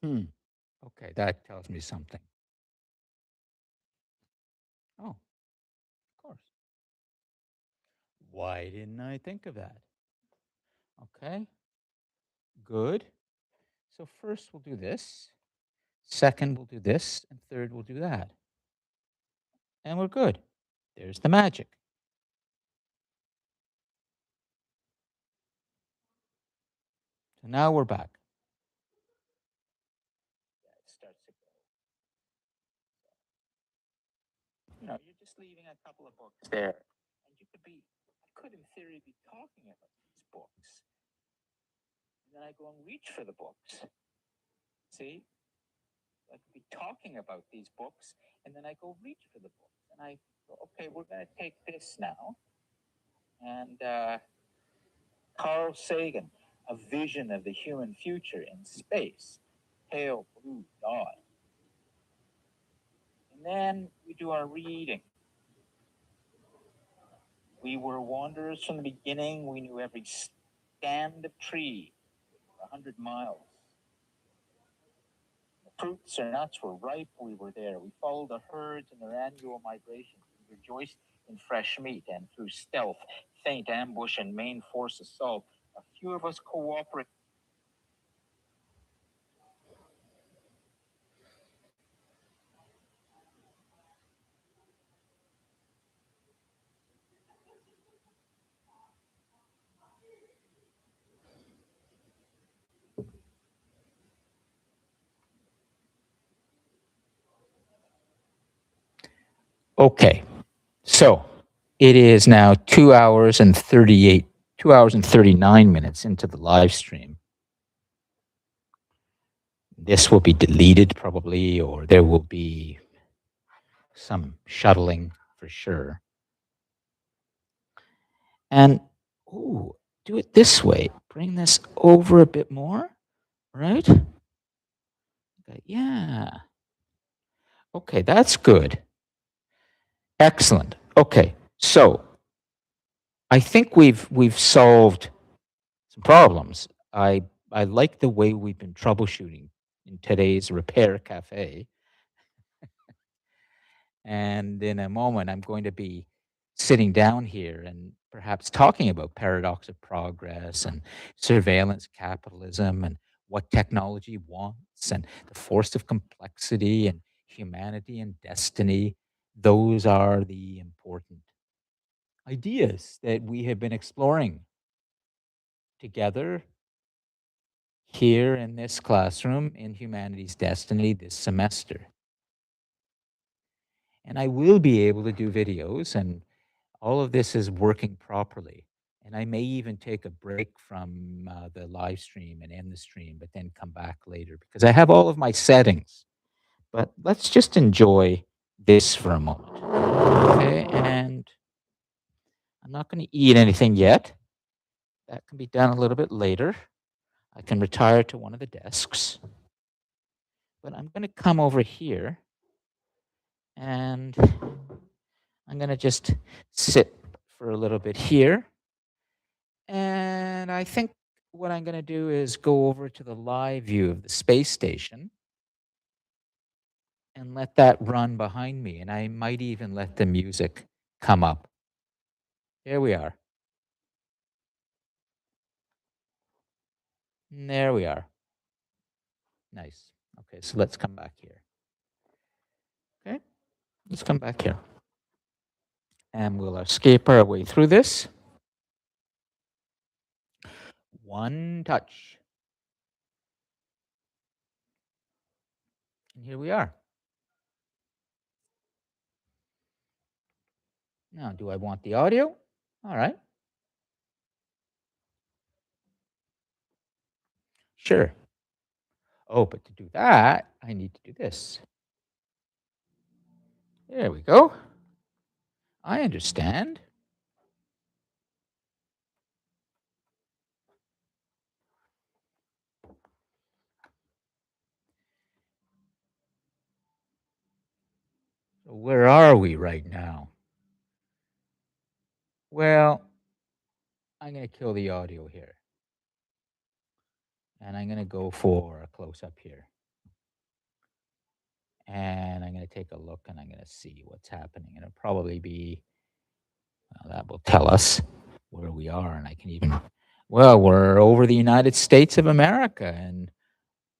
Hmm. Okay, that tells me something. Oh, of course. Why didn't I think of that? Okay, good. So first we'll do this. Second, we'll do this. And third, we'll do that. And we're good. There's the magic. So now we're back. It starts to go. You're just leaving a couple of books there. And I could in theory be talking about these books. And then I go and reach for the books. See? I could be talking about these books. And then I go reach for the books. And I go, okay, we're going to take this now. And Carl Sagan, A Vision of the Human Future in Space, pale blue dot. And then we do our reading. We were wanderers from the beginning. We knew every stand of tree for 100 miles. The fruits or nuts were ripe. We were there. We followed the herds in their annual migrations. We rejoiced in fresh meat, and through stealth, feint ambush, and main force assault, a few of us cooperated. Okay, so it is now 2 hours and 39 minutes into the live stream. This will be deleted probably, or there will be some shuttling for sure. And ooh, do it this way. Bring this over a bit more, right? Okay, yeah. Okay, that's good. Excellent. Okay, so I think we've solved some problems. I like the way we've been troubleshooting in today's repair cafe. And in a moment, I'm going to be sitting down here and perhaps talking about paradox of progress and surveillance capitalism and what technology wants and the force of complexity and humanity and destiny. Those are the important ideas that we have been exploring together here in this classroom in Humanities Destiny this semester. And I will be able to do videos, and all of this is working properly. And I may even take a break from the live stream and end the stream, but then come back later because I have all of my settings. But let's just enjoy this for a moment. Okay, and I'm not going to eat anything yet. That can be done a little bit later. I can retire to one of the desks. But I'm going to come over here and I'm going to just sit for a little bit here. And I think what I'm going to do is go over to the live view of the space station and let that run behind me. And I might even let the music come up. There we are. And there we are. Nice. Okay, so let's come back here. Okay, let's come back here. And we'll escape our way through this. One touch. And here we are. Now, do I want the audio? All right. Sure. Oh, but to do that, I need to do this. There we go. I understand. So where are we right now? Well, I'm going to kill the audio here. And I'm going to go for a close-up here. And I'm going to take a look and I'm going to see what's happening. And it'll probably be, well, that will tell us where we are. And I can even, well, we're over the United States of America and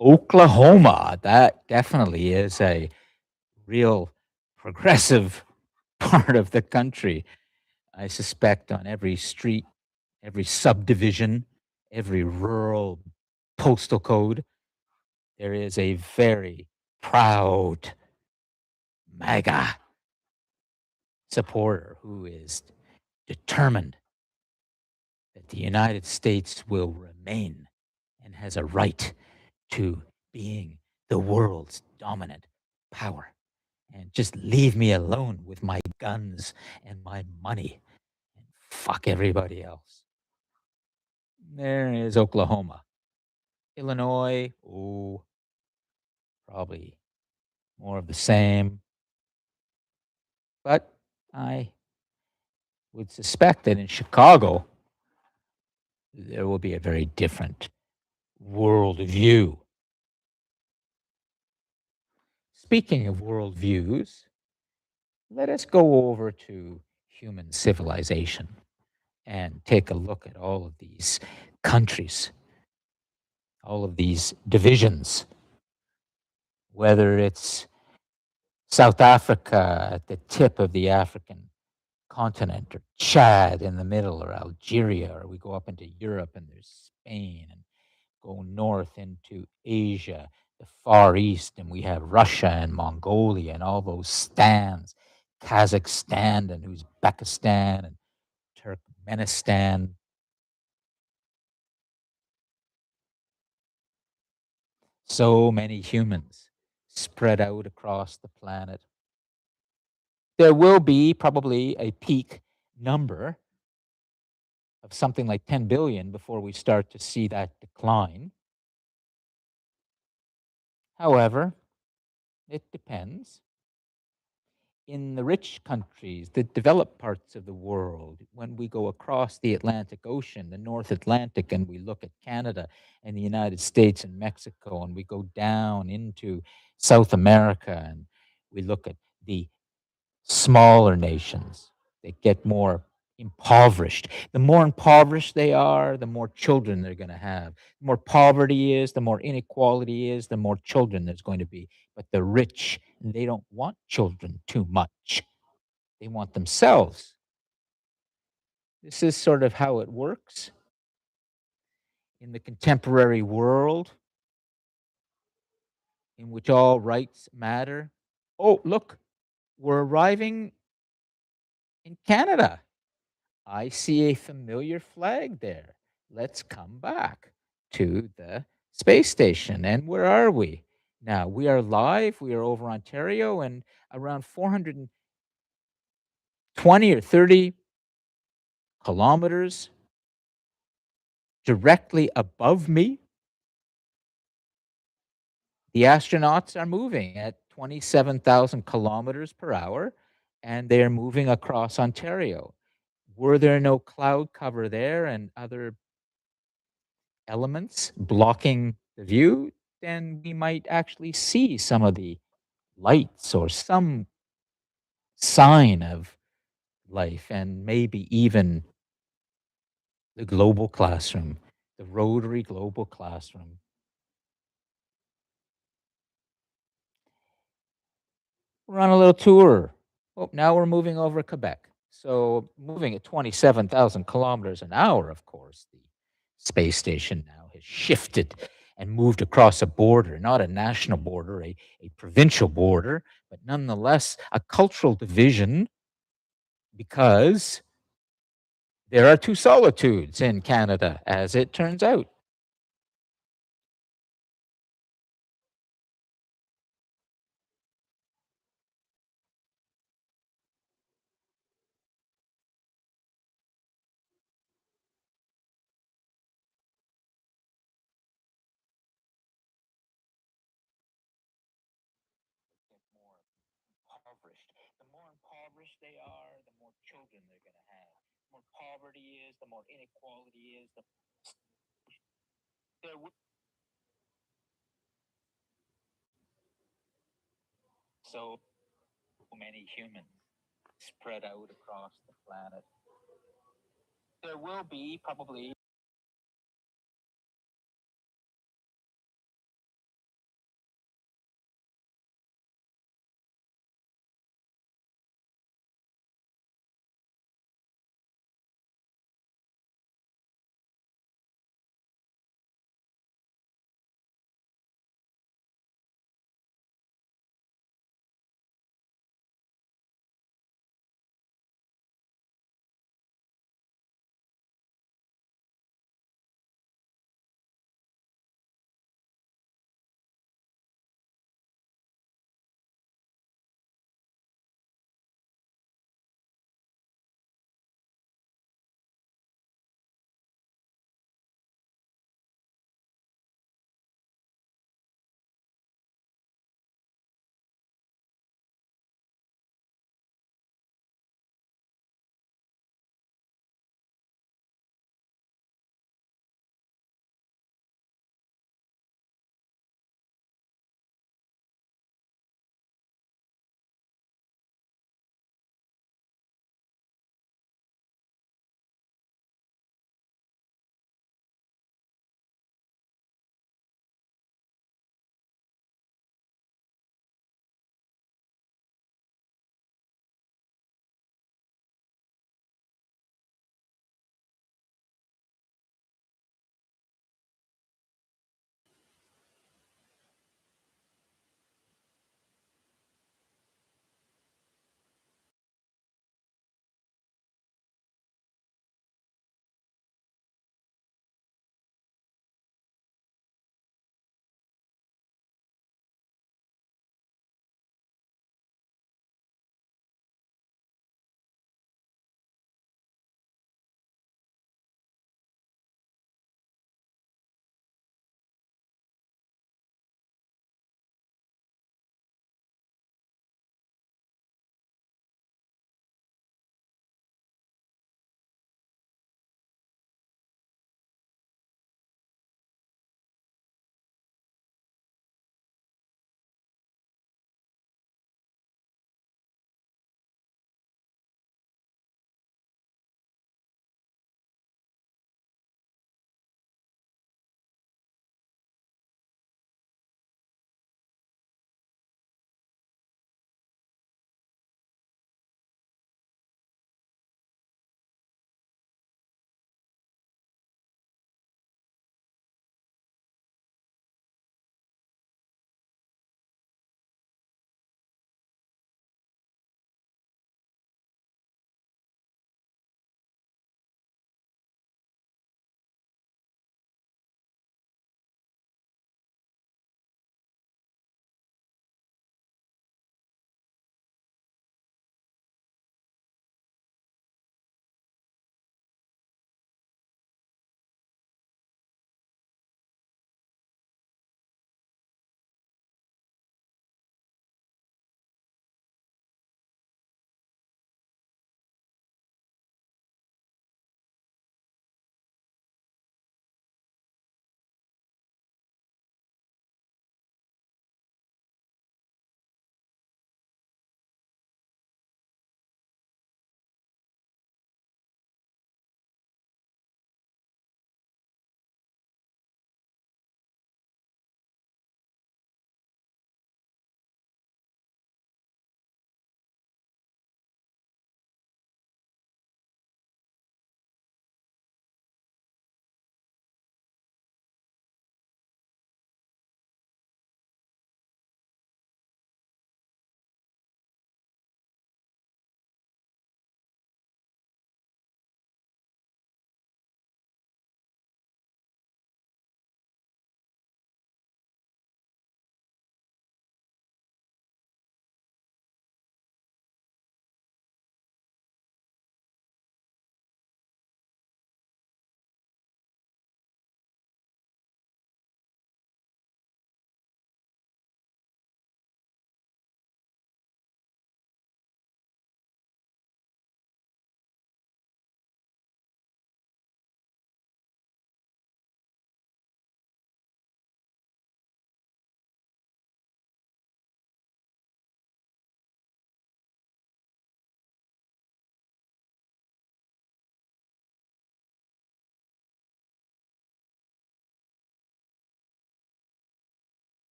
Oklahoma. That definitely is a real progressive part of the country. I suspect on every street, every subdivision, every rural postal code, there is a very proud MAGA supporter who is determined that the United States will remain and has a right to being the world's dominant power. And just leave me alone with my guns and my money and fuck everybody else. There is Oklahoma. Illinois, oh, probably more of the same. But I would suspect that in Chicago, there will be a very different worldview. Speaking of worldviews, let us go over to human civilization and take a look at all of these countries, all of these divisions, whether it's South Africa at the tip of the African continent, or Chad in the middle, or Algeria, or we go up into Europe and there's Spain, and go north into Asia, the Far East, and we have Russia and Mongolia and all those stands, Kazakhstan and Uzbekistan and Turkmenistan. So many humans spread out across the planet. There will be probably a peak number of something like 10 billion before we start to see that decline. However, it depends. In the rich countries, the developed parts of the world, when we go across the Atlantic Ocean, the North Atlantic, and we look at Canada and the United States and Mexico, and we go down into South America and we look at the smaller nations that get more impoverished. The more impoverished they are, the more children they're going to have. The more poverty is, the more inequality is, the more children there's going to be. But the rich, they don't want children too much. They want themselves. This is sort of how it works in the contemporary world in which all rights matter. Oh, look, we're arriving in Canada. I see a familiar flag there. Let's come back to the space station. And where are we? Now, we are live. We are over Ontario, and around 420 or 30 kilometers directly above me, the astronauts are moving at 27,000 kilometers per hour, and they are moving across Ontario. Were there no cloud cover there and other elements blocking the view, then we might actually see some of the lights or some sign of life, and maybe even the global classroom, the rotary global classroom. We're on a little tour. Oh, now we're moving over Quebec. So, moving at 27,000 kilometers an hour, of course, the space station now has shifted and moved across a border, not a national border, a provincial border, but nonetheless a cultural division, because there are two solitudes in Canada, as it turns out. More impoverished. The more impoverished they are, the more children they're going to have. The more poverty is, the more inequality is. There were so many humans spread out across the planet. There will be probably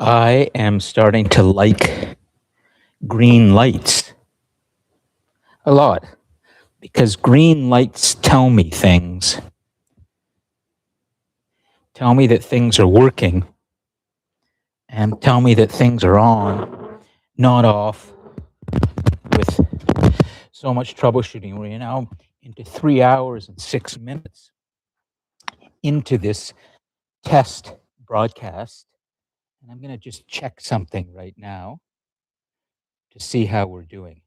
I am starting to like green lights a lot because green lights tell me that things are working, and tell me that things are on, not off, with so much troubleshooting. We're now into 3 hours and 6 minutes into this test broadcast, and I'm going to just check something right now to see how we're doing.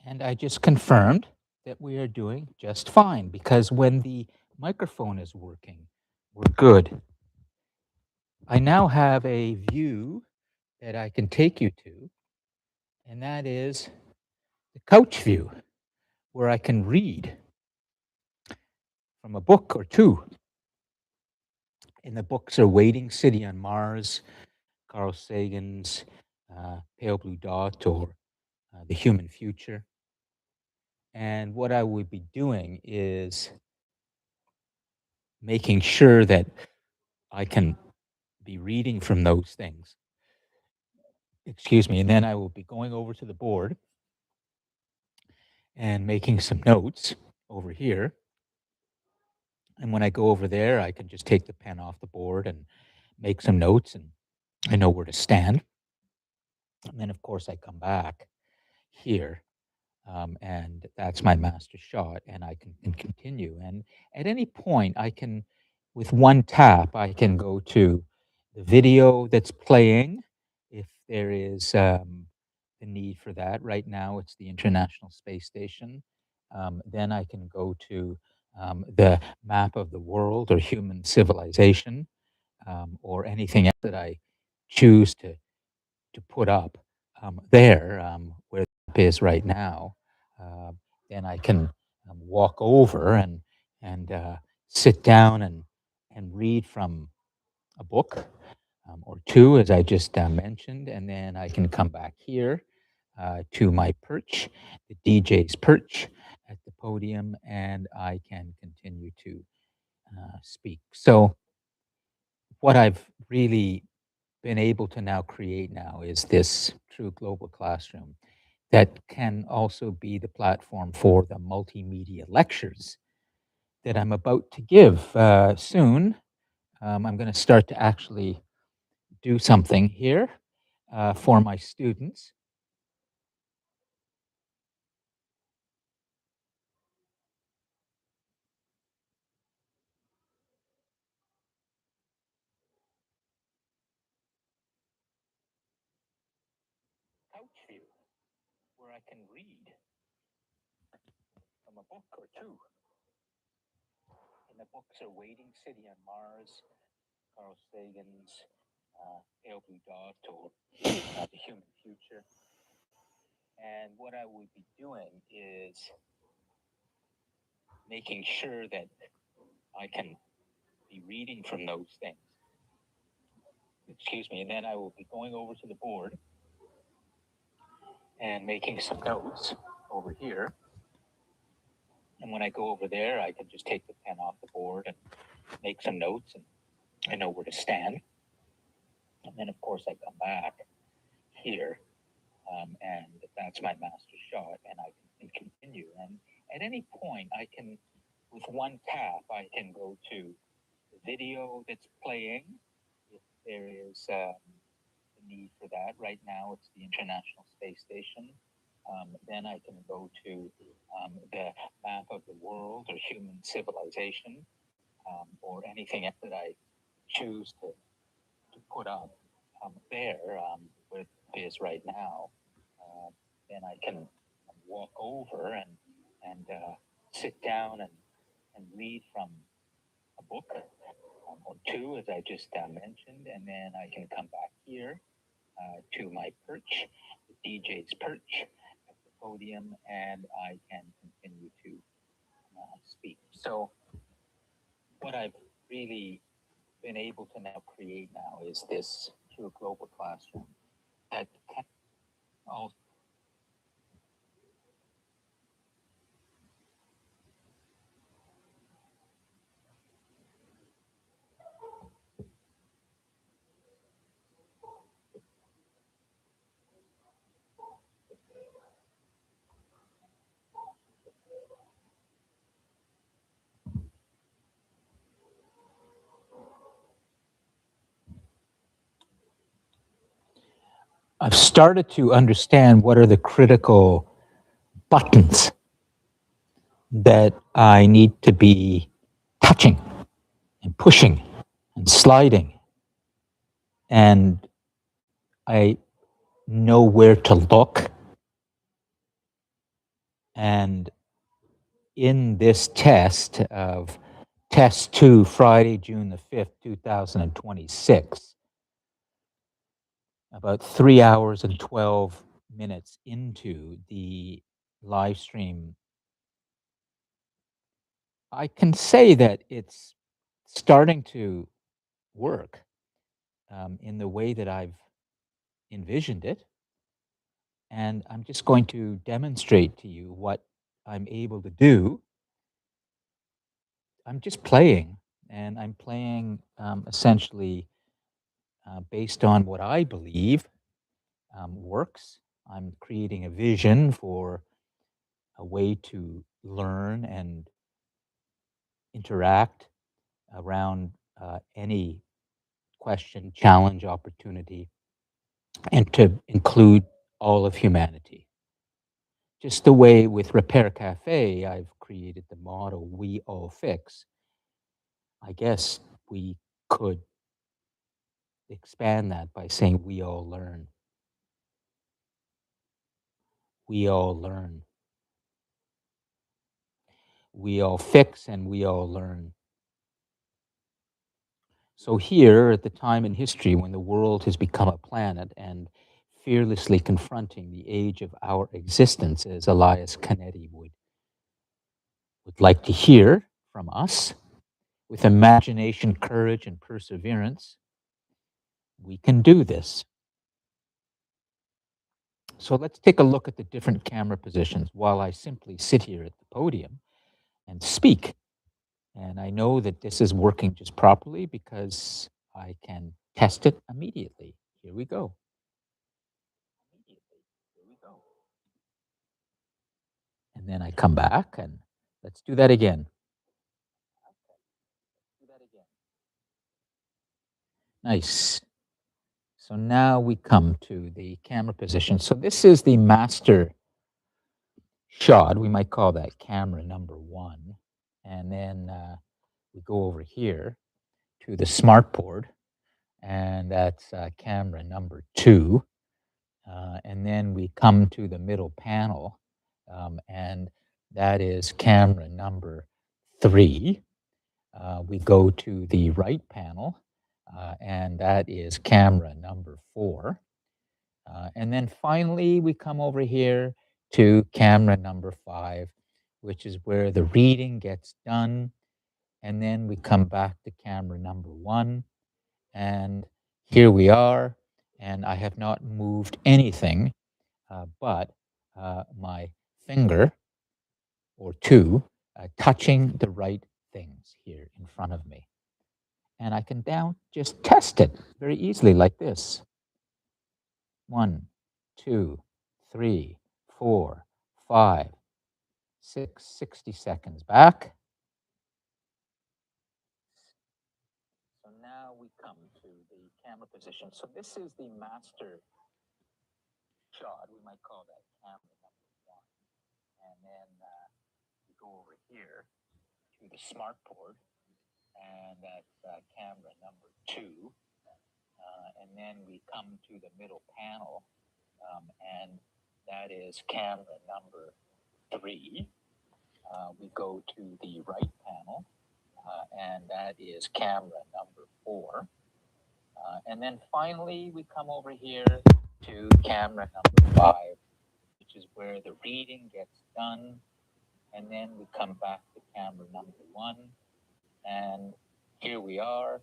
And I just confirmed that we are doing just fine because when the microphone is working, we're good. I now have a view that I can take you to, and that is the couch view, where I can read from a book or two. And the books are Waiting City on Mars, Carl Sagan's Pale Blue Dot, or The Human Future. And what I would be doing is making sure that I can be reading from those things. Excuse me. And then I will be going over to the board and making some notes over here. And when I go over there, I can just take the pen off the board and make some notes, and I know where to stand. And then, of course, I come back here, and that's my master shot, and I can continue. And at any point, I can, with one tap, I can go to the video that's playing if there is the need for that. Right now, it's the International Space Station. Then I can go to the map of the world or human civilization, or anything else that I choose to put up there, where the map is right now. Uh, then I can walk over and sit down and read from a book or two, as I just mentioned, and then I can come back here to my perch, the DJ's perch at the podium, and I can continue to speak. So what I've really been able to now create now is this true global classroom that can also be the platform for the multimedia lectures that I'm about to give soon. I'm going to start to actually do something here for my students. Couch view, where I can read from a book or two. And the books are Waiting City on Mars, Carl Sagan's Pale Blue Dot, or The Human Future. And what I would be doing is making sure that I can be reading from those things. Excuse me. And then I will be going over to the board and making some notes over here. And when I go over there, I can just take the pen off the board and make some notes, and I know where to stand. And then, of course, I come back here, and that's my master shot, and I can continue. And at any point, I can, with one tap, I can go to the video that's playing, if there is the need for that. Right now, it's the International Space Station. Then I can go to the map of the world or human civilization, or anything else that I choose to put up there, where it is right now. Then I can walk over and sit down and read from a book or two, as I just mentioned, and then I can come back here to my perch, the DJ's perch at the podium, and I can continue to speak. So what I've really been able to now create now is this true global classroom that can also. I've started to understand what are the critical buttons that I need to be touching and pushing and sliding. And I know where to look. And in this test of test two, Friday, June the 5th, 2026, about 3 hours and 12 minutes into the live stream, I can say that it's starting to work in the way that I've envisioned it. And I'm just going to demonstrate to you what I'm able to do. I'm just playing, and I'm playing essentially based on what I believe works. I'm creating a vision for a way to learn and interact around any question, challenge, opportunity, and to include all of humanity. Just the way with Repair Cafe, I've created the motto, we all fix. I guess we could expand that by saying we all learn. We all learn. We all fix and we all learn. So, here at the time in history when the world has become a planet and fearlessly confronting the age of our existence, as Elias Canetti would like to hear from us, with imagination, courage, and perseverance, we can do this. So let's take a look at the different camera positions while I simply sit here at the podium and speak. And I know that this is working just properly because I can test it immediately. Here we go. Immediately. Here we go. And then I come back and let's do that again. Do that again. Nice. So now we come to the camera position. So this is the master shot. We might call that camera number one. And then we go over here to the smart board, and that's camera number two. And then we come to the middle panel, and that is camera number three. We go to the right panel, and that is camera number four. And then finally, we come over here to camera number five, which is where the reading gets done. And then we come back to camera number one, and here we are. And I have not moved anything but my finger or two touching the right things here in front of me. And I can now just test it very easily like this. 1, 2, 3, 4, 5, 6, 60 seconds back. So now we come to the camera position. So this is the master shot. We might call that camera number one. And then we go over here to the smart board, and that's camera number two. And then we come to the middle panel, and that is camera number three. We go to the right panel, and that is camera number four. And then finally, we come over here to camera number five, which is where the reading gets done. And then we come back to camera number one, and here we are.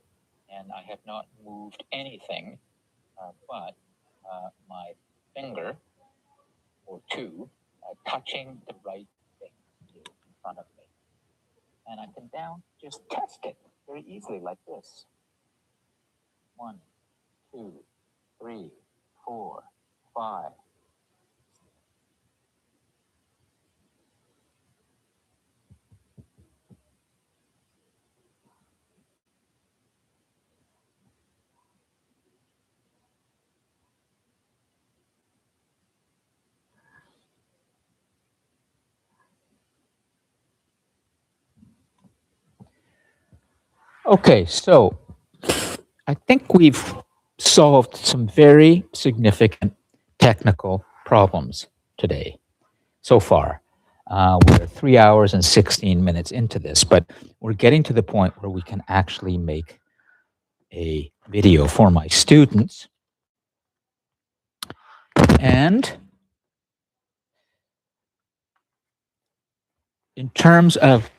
And I have not moved anything but my finger or two touching the right thing here in front of me. And I can now just test it very easily like this. 1, 2, 3, 4, 5. Okay, so I think we've solved some very significant technical problems today so far. We're 3 hours and 16 minutes into this, but we're getting to the point where we can actually make a video for my students. And in terms of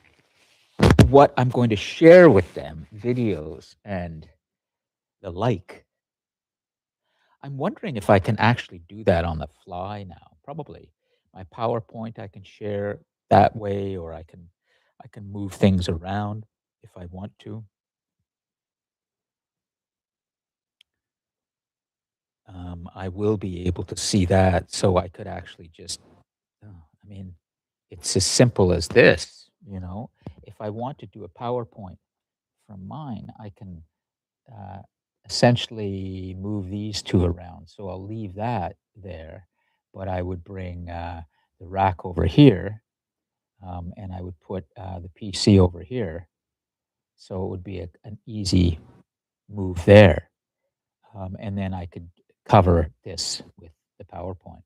what I'm going to share with them, videos and the like, I'm wondering if I can actually do that on the fly now. Probably. My PowerPoint I can share that way, or I can move things around if I want to. I will be able to see that, so I could actually just. I mean, it's as simple as this. If I want to do a PowerPoint from mine, I can uh, essentially move these two around. So I'll leave that there, but I would bring the rack over here, and I would put the PC over here. So it would be an easy move there. And then I could cover this with the PowerPoint.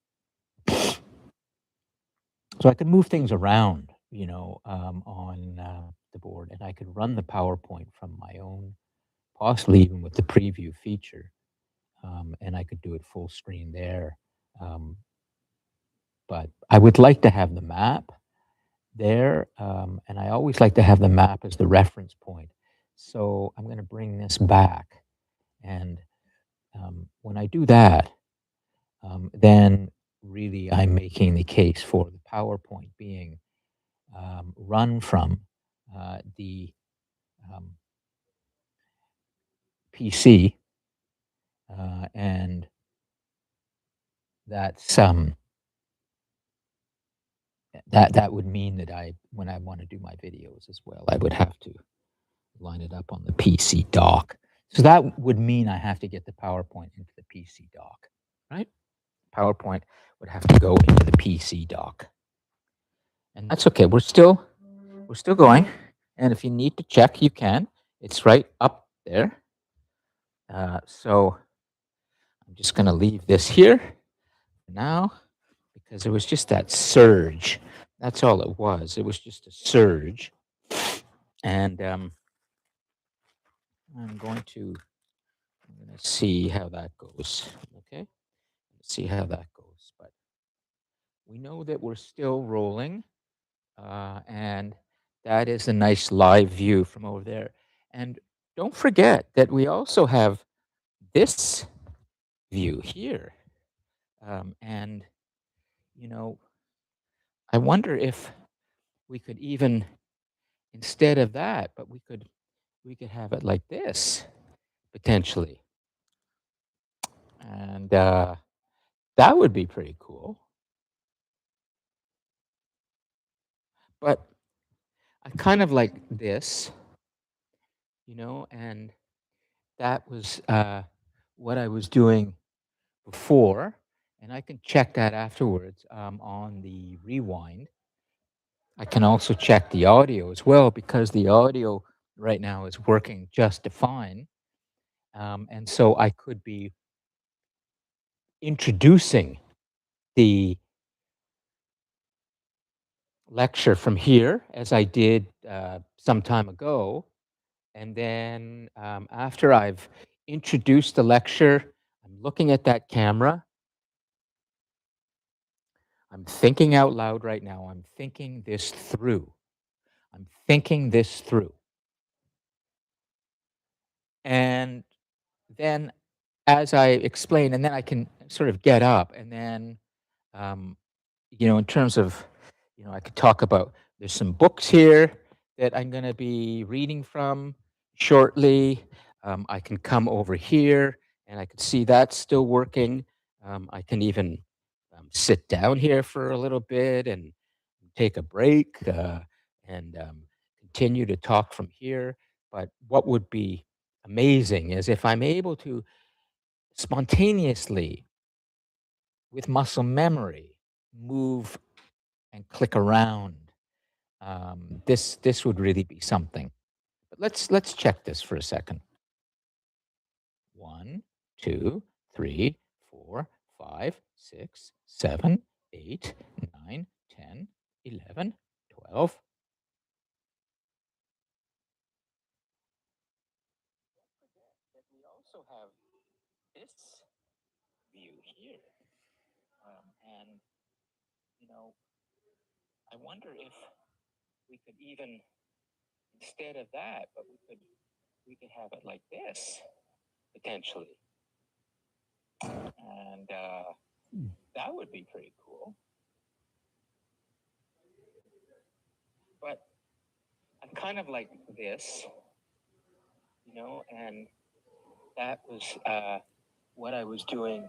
So I could move things around, on the board, and I could run the PowerPoint from my own, possibly even with the preview feature, and I could do it full screen there. Um, but I would like to have the map there, and I always like to have the map as the reference point. So I'm going to bring this back, and when I do that, then really I'm making the case for the PowerPoint being run from the um, PC, and that's that would mean that when I want to do my videos as well, I would have to line it up on the PC dock. So that would mean I have to get the PowerPoint into the PC dock, right? PowerPoint would have to go into the PC dock, and that's okay. We're still going, and if you need to check, you can. It's right up there. So I'm just going to leave this here for now because it was just that surge. That's all it was. It was just a surge, and I'm going to see how that goes. Okay, see how that goes. But we know that we're still rolling, and that is a nice live view from over there. And don't forget that we also have this view here. And you know, I wonder if we could even, instead of that, but we could have it like this potentially, and that would be pretty cool. But I kind of like this, and that was what I was doing before, and I can check that afterwards on the rewind. I can also check the audio as well because the audio right now is working just fine. And so I could be introducing the lecture from here as I did some time ago. And then after I've introduced the lecture, I'm looking at that camera. I'm thinking out loud right now. I'm thinking this through. I'm thinking this through. And then as I explain, and then I can sort of get up and then, um, in terms of, I could talk about there's some books here that I'm going to be reading from shortly. I can come over here and I can see that's still working. I can even sit down here for a little bit and take a break and continue to talk from here. But what would be amazing is if I'm able to spontaneously, with muscle memory, move and click around. This would really be something. let's check this for a second. 1, 2, 3, 4, 5, 6, 7, 8, 9, 10, 11, 12. That we also have this view here. And, you know, I wonder if we could even, instead of that, but we could have it like this, potentially. And that would be pretty cool. But I'm kind of like this, and that was what I was doing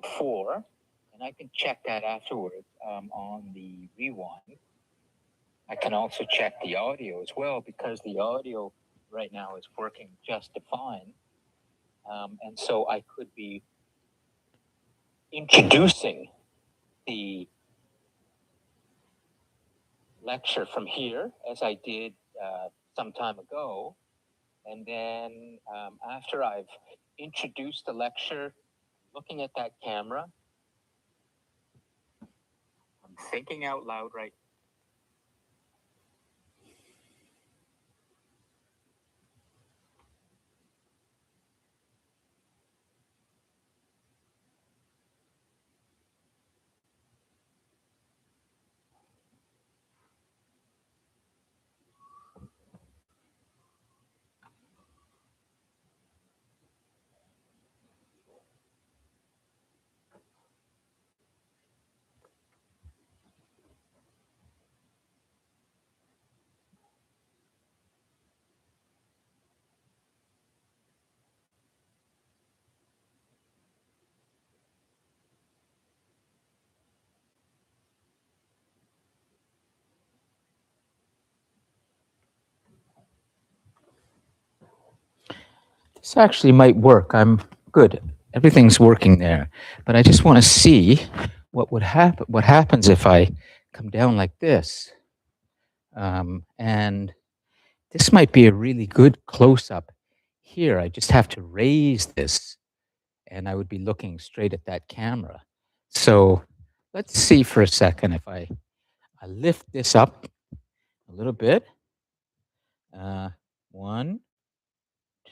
before. And I can check that afterwards on the rewind. I can also check the audio as well, because the audio right now is working just fine. And so I could be introducing the lecture from here, as I did some time ago. And then after I've introduced the lecture, looking at that camera, I'm thinking out loud right. This actually might work. I'm good. Everything's working there. But I just want to see what would happen. What happens if I come down like this? And this might be a really good close up here. I just have to raise this, and I would be looking straight at that camera. So let's see for a second if I lift this up a little bit. 1,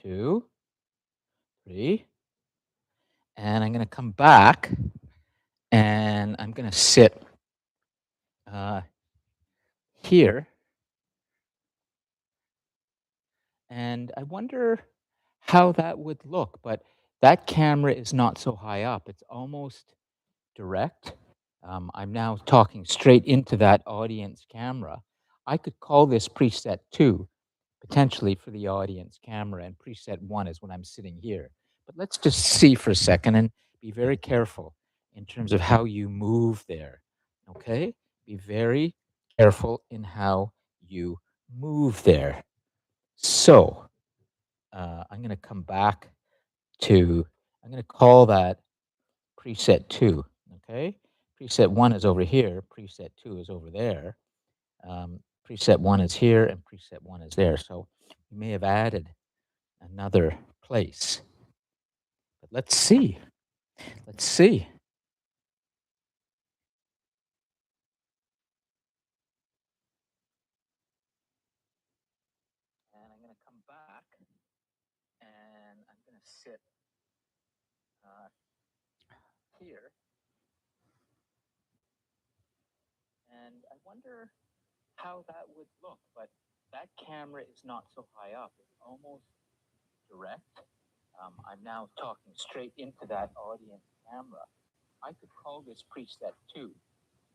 2, 3. And I'm going to come back, and I'm going to sit here. And I wonder how that would look. But that camera is not so high up. It's almost direct. I'm now talking straight into that audience camera. I could call this preset 2, potentially for the audience camera, and preset 1 is when I'm sitting here. But let's just see for a second and be very careful in terms of how you move there. Okay? Be very careful in how you move there. So I'm going to come back to, I'm going to call that preset 2. Okay? Preset 1 is over here, preset 2 is over there. Preset 1 is here, and preset 1 is there. So we may have added another place. But let's see. Let's see. And I'm going to come back, and I'm going to sit here. And I wonder how that would look. But that camera is not so high up. It's almost direct. I'm now talking straight into that audience camera. I could call this preset 2,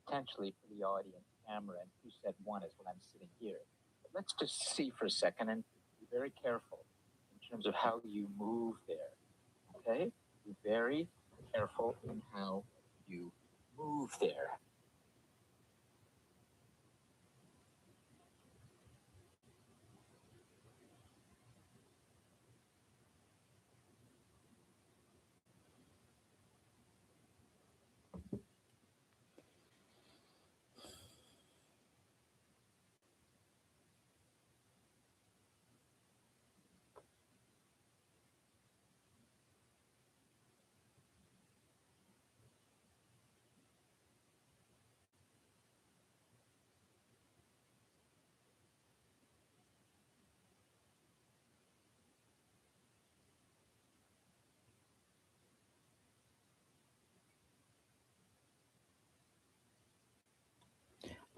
potentially for the audience camera, and preset 1 is when I'm sitting here. But let's just see for a second and be very careful in terms of how you move there. Okay? Be very careful in how you move there.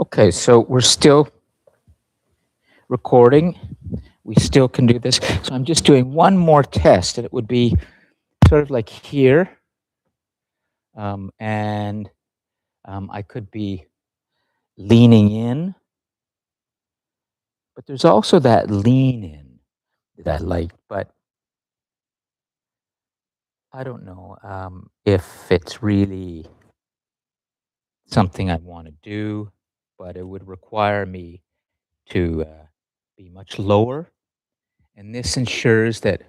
Okay, so we're still recording. We still can do this. So I'm just doing one more test, and it would be sort of like here. And I could be leaning in, but there's also that lean in that I like, but I don't know if it's really something I want to do, but it would require me to be much lower. And this ensures that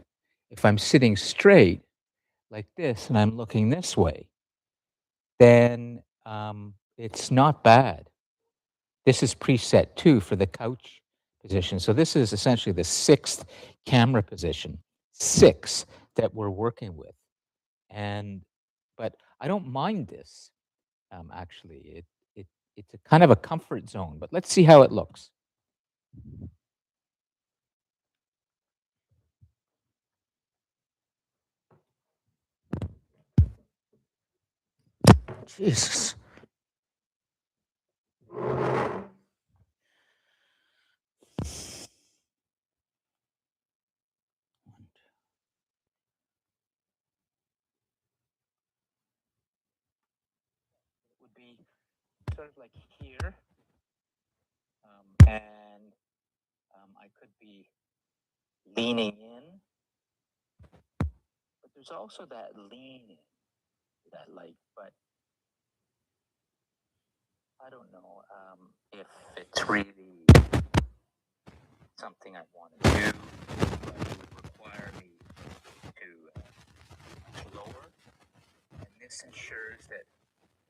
if I'm sitting straight like this and I'm looking this way, then it's not bad. This is preset too for the couch position. So this is essentially the sixth camera position, six that we're working with. And but I don't mind this actually. It's a kind of a comfort zone. But let's see how it looks. Jesus. It would be sort of like here, and I could be leaning in, but there's also that lean in that I like, but I don't know if it's really something I want to do, but it would require me to much lower, and this ensures that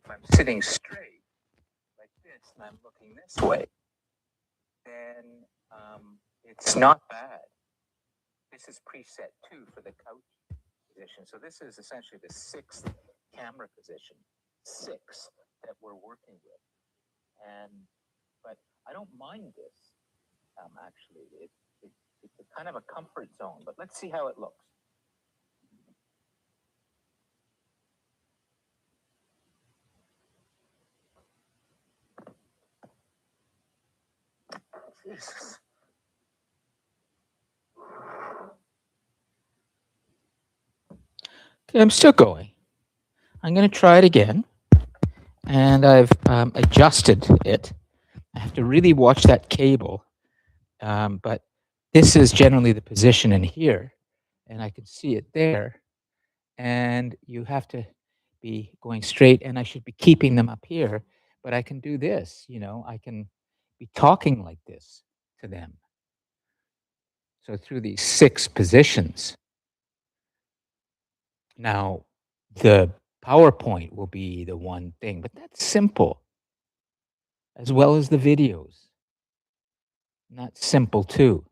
if I'm sitting straight like this and I'm looking this way, then it's not bad. This is preset too for the couch position. So this is essentially the sixth camera position, six that we're working with. And but I don't mind this actually. It's a kind of a comfort zone. But let's see how it looks. Jesus. Okay, I'm still going. I'm going to try it again, and I've adjusted it. I have to really watch that cable, but this is generally the position in here, and I can see it there. And you have to be going straight, and I should be keeping them up here, but I can do this, I can be talking like this to them. So through these six positions. Now, the PowerPoint will be the one thing, but that's simple, as well as the videos. Not simple too.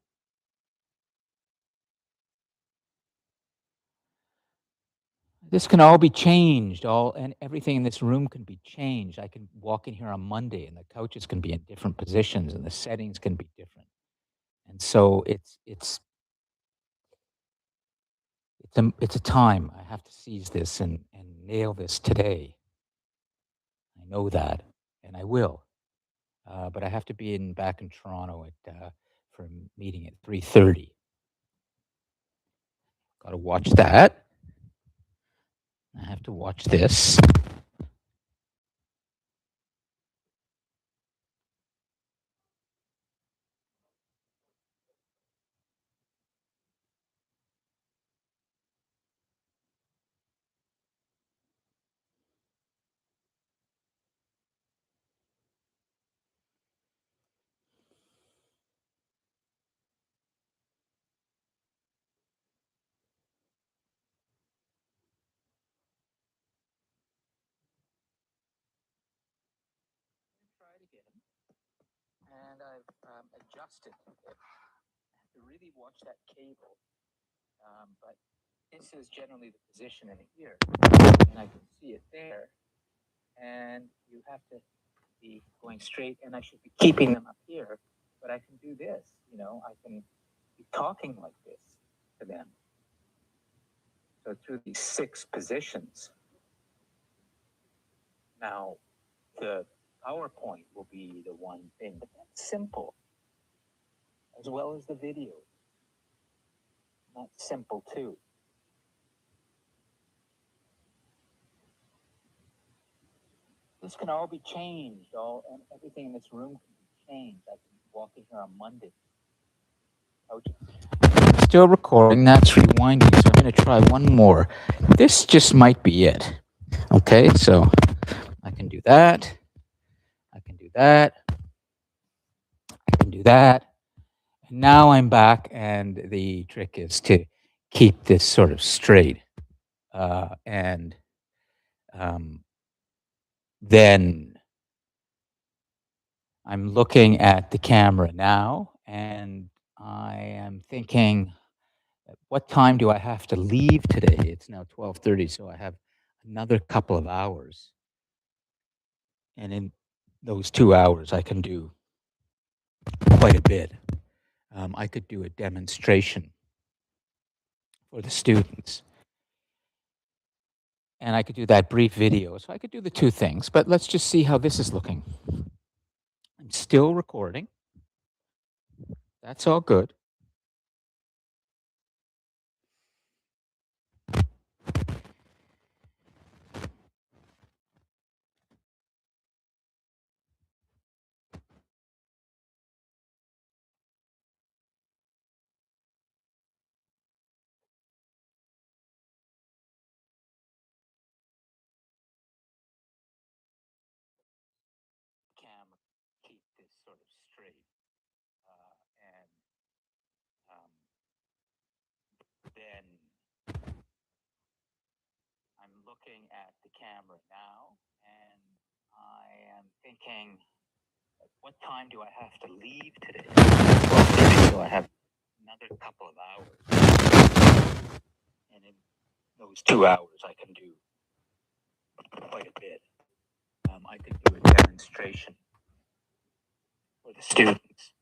This can all be changed, all and everything in this room can be changed. I can walk in here on Monday and the couches can be in different positions and the settings can be different. And so it's a time. I have to seize this and nail this today. I know that, and I will. But I have to be back in Toronto for a meeting at 3:30. Got to watch that. I have to watch this. Try it again. And I've adjusted it. I have to really watch that cable. But this is generally the position in here, and I can see it there. And you have to be going straight, and I should be keeping them up here. But I can do this. I can be talking like this to them. So through these six positions. Now, the PowerPoint will be the one thing, but that's simple, as well as the video. That's simple too. This can all be changed. And everything in this room can be changed. I can walk in here on Monday. Still recording. That's rewinding. So I'm going to try one more. This just might be it. Okay, so I can do that. I can do that. I can do that. And now I'm back, and the trick is to keep this sort of straight. And then I'm looking at the camera now, and I am thinking, what time do I have to leave today? It's now 12:30, so I have another couple of hours. And in those 2 hours, I can do quite a bit. I could do a demonstration for the students. And I could do that brief video. So I could do the two things, but let's just see how this is looking. I'm still recording. That's all good. Camera, keep this sort of straight. And then I'm looking at the camera now, and I am thinking, what time do I have to leave today? 12:30, so I have another couple of hours. And in those 2 hours, I can do quite a bit. I could do a demonstration for the students.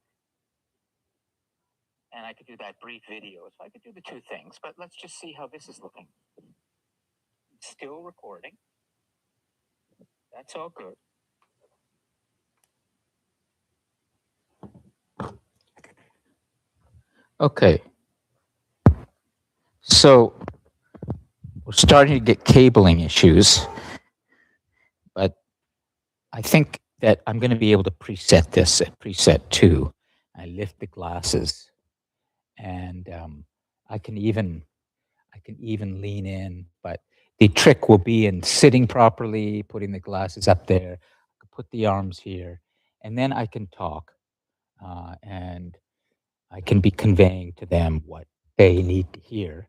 And I could do that brief video. So I could do the two things, but let's just see how this is looking. Still recording. That's all good. Okay. So we're starting to get cabling issues, but I think that I'm going to be able to preset this at preset 2. I lift the glasses, and I can even lean in, but the trick will be in sitting properly, putting the glasses up there, put the arms here, and then I can talk, and I can be conveying to them what they need to hear.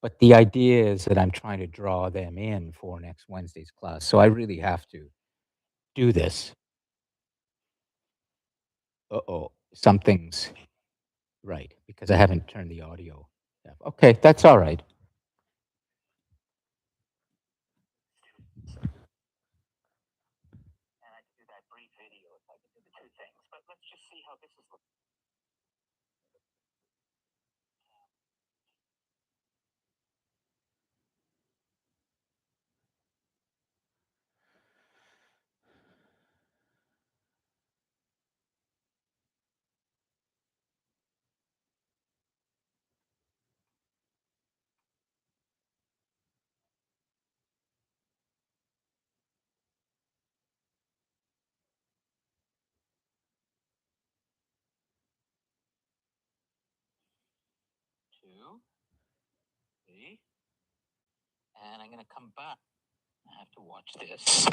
But the idea is that I'm trying to draw them in for next Wednesday's class. So I really have to do this. Uh-oh, something's right, because I haven't turned the audio up. Okay, that's all right. And I can do that brief video if I can do the two things, but let's just see how this is looking. Two, three, and I'm going to come back. I have to watch this.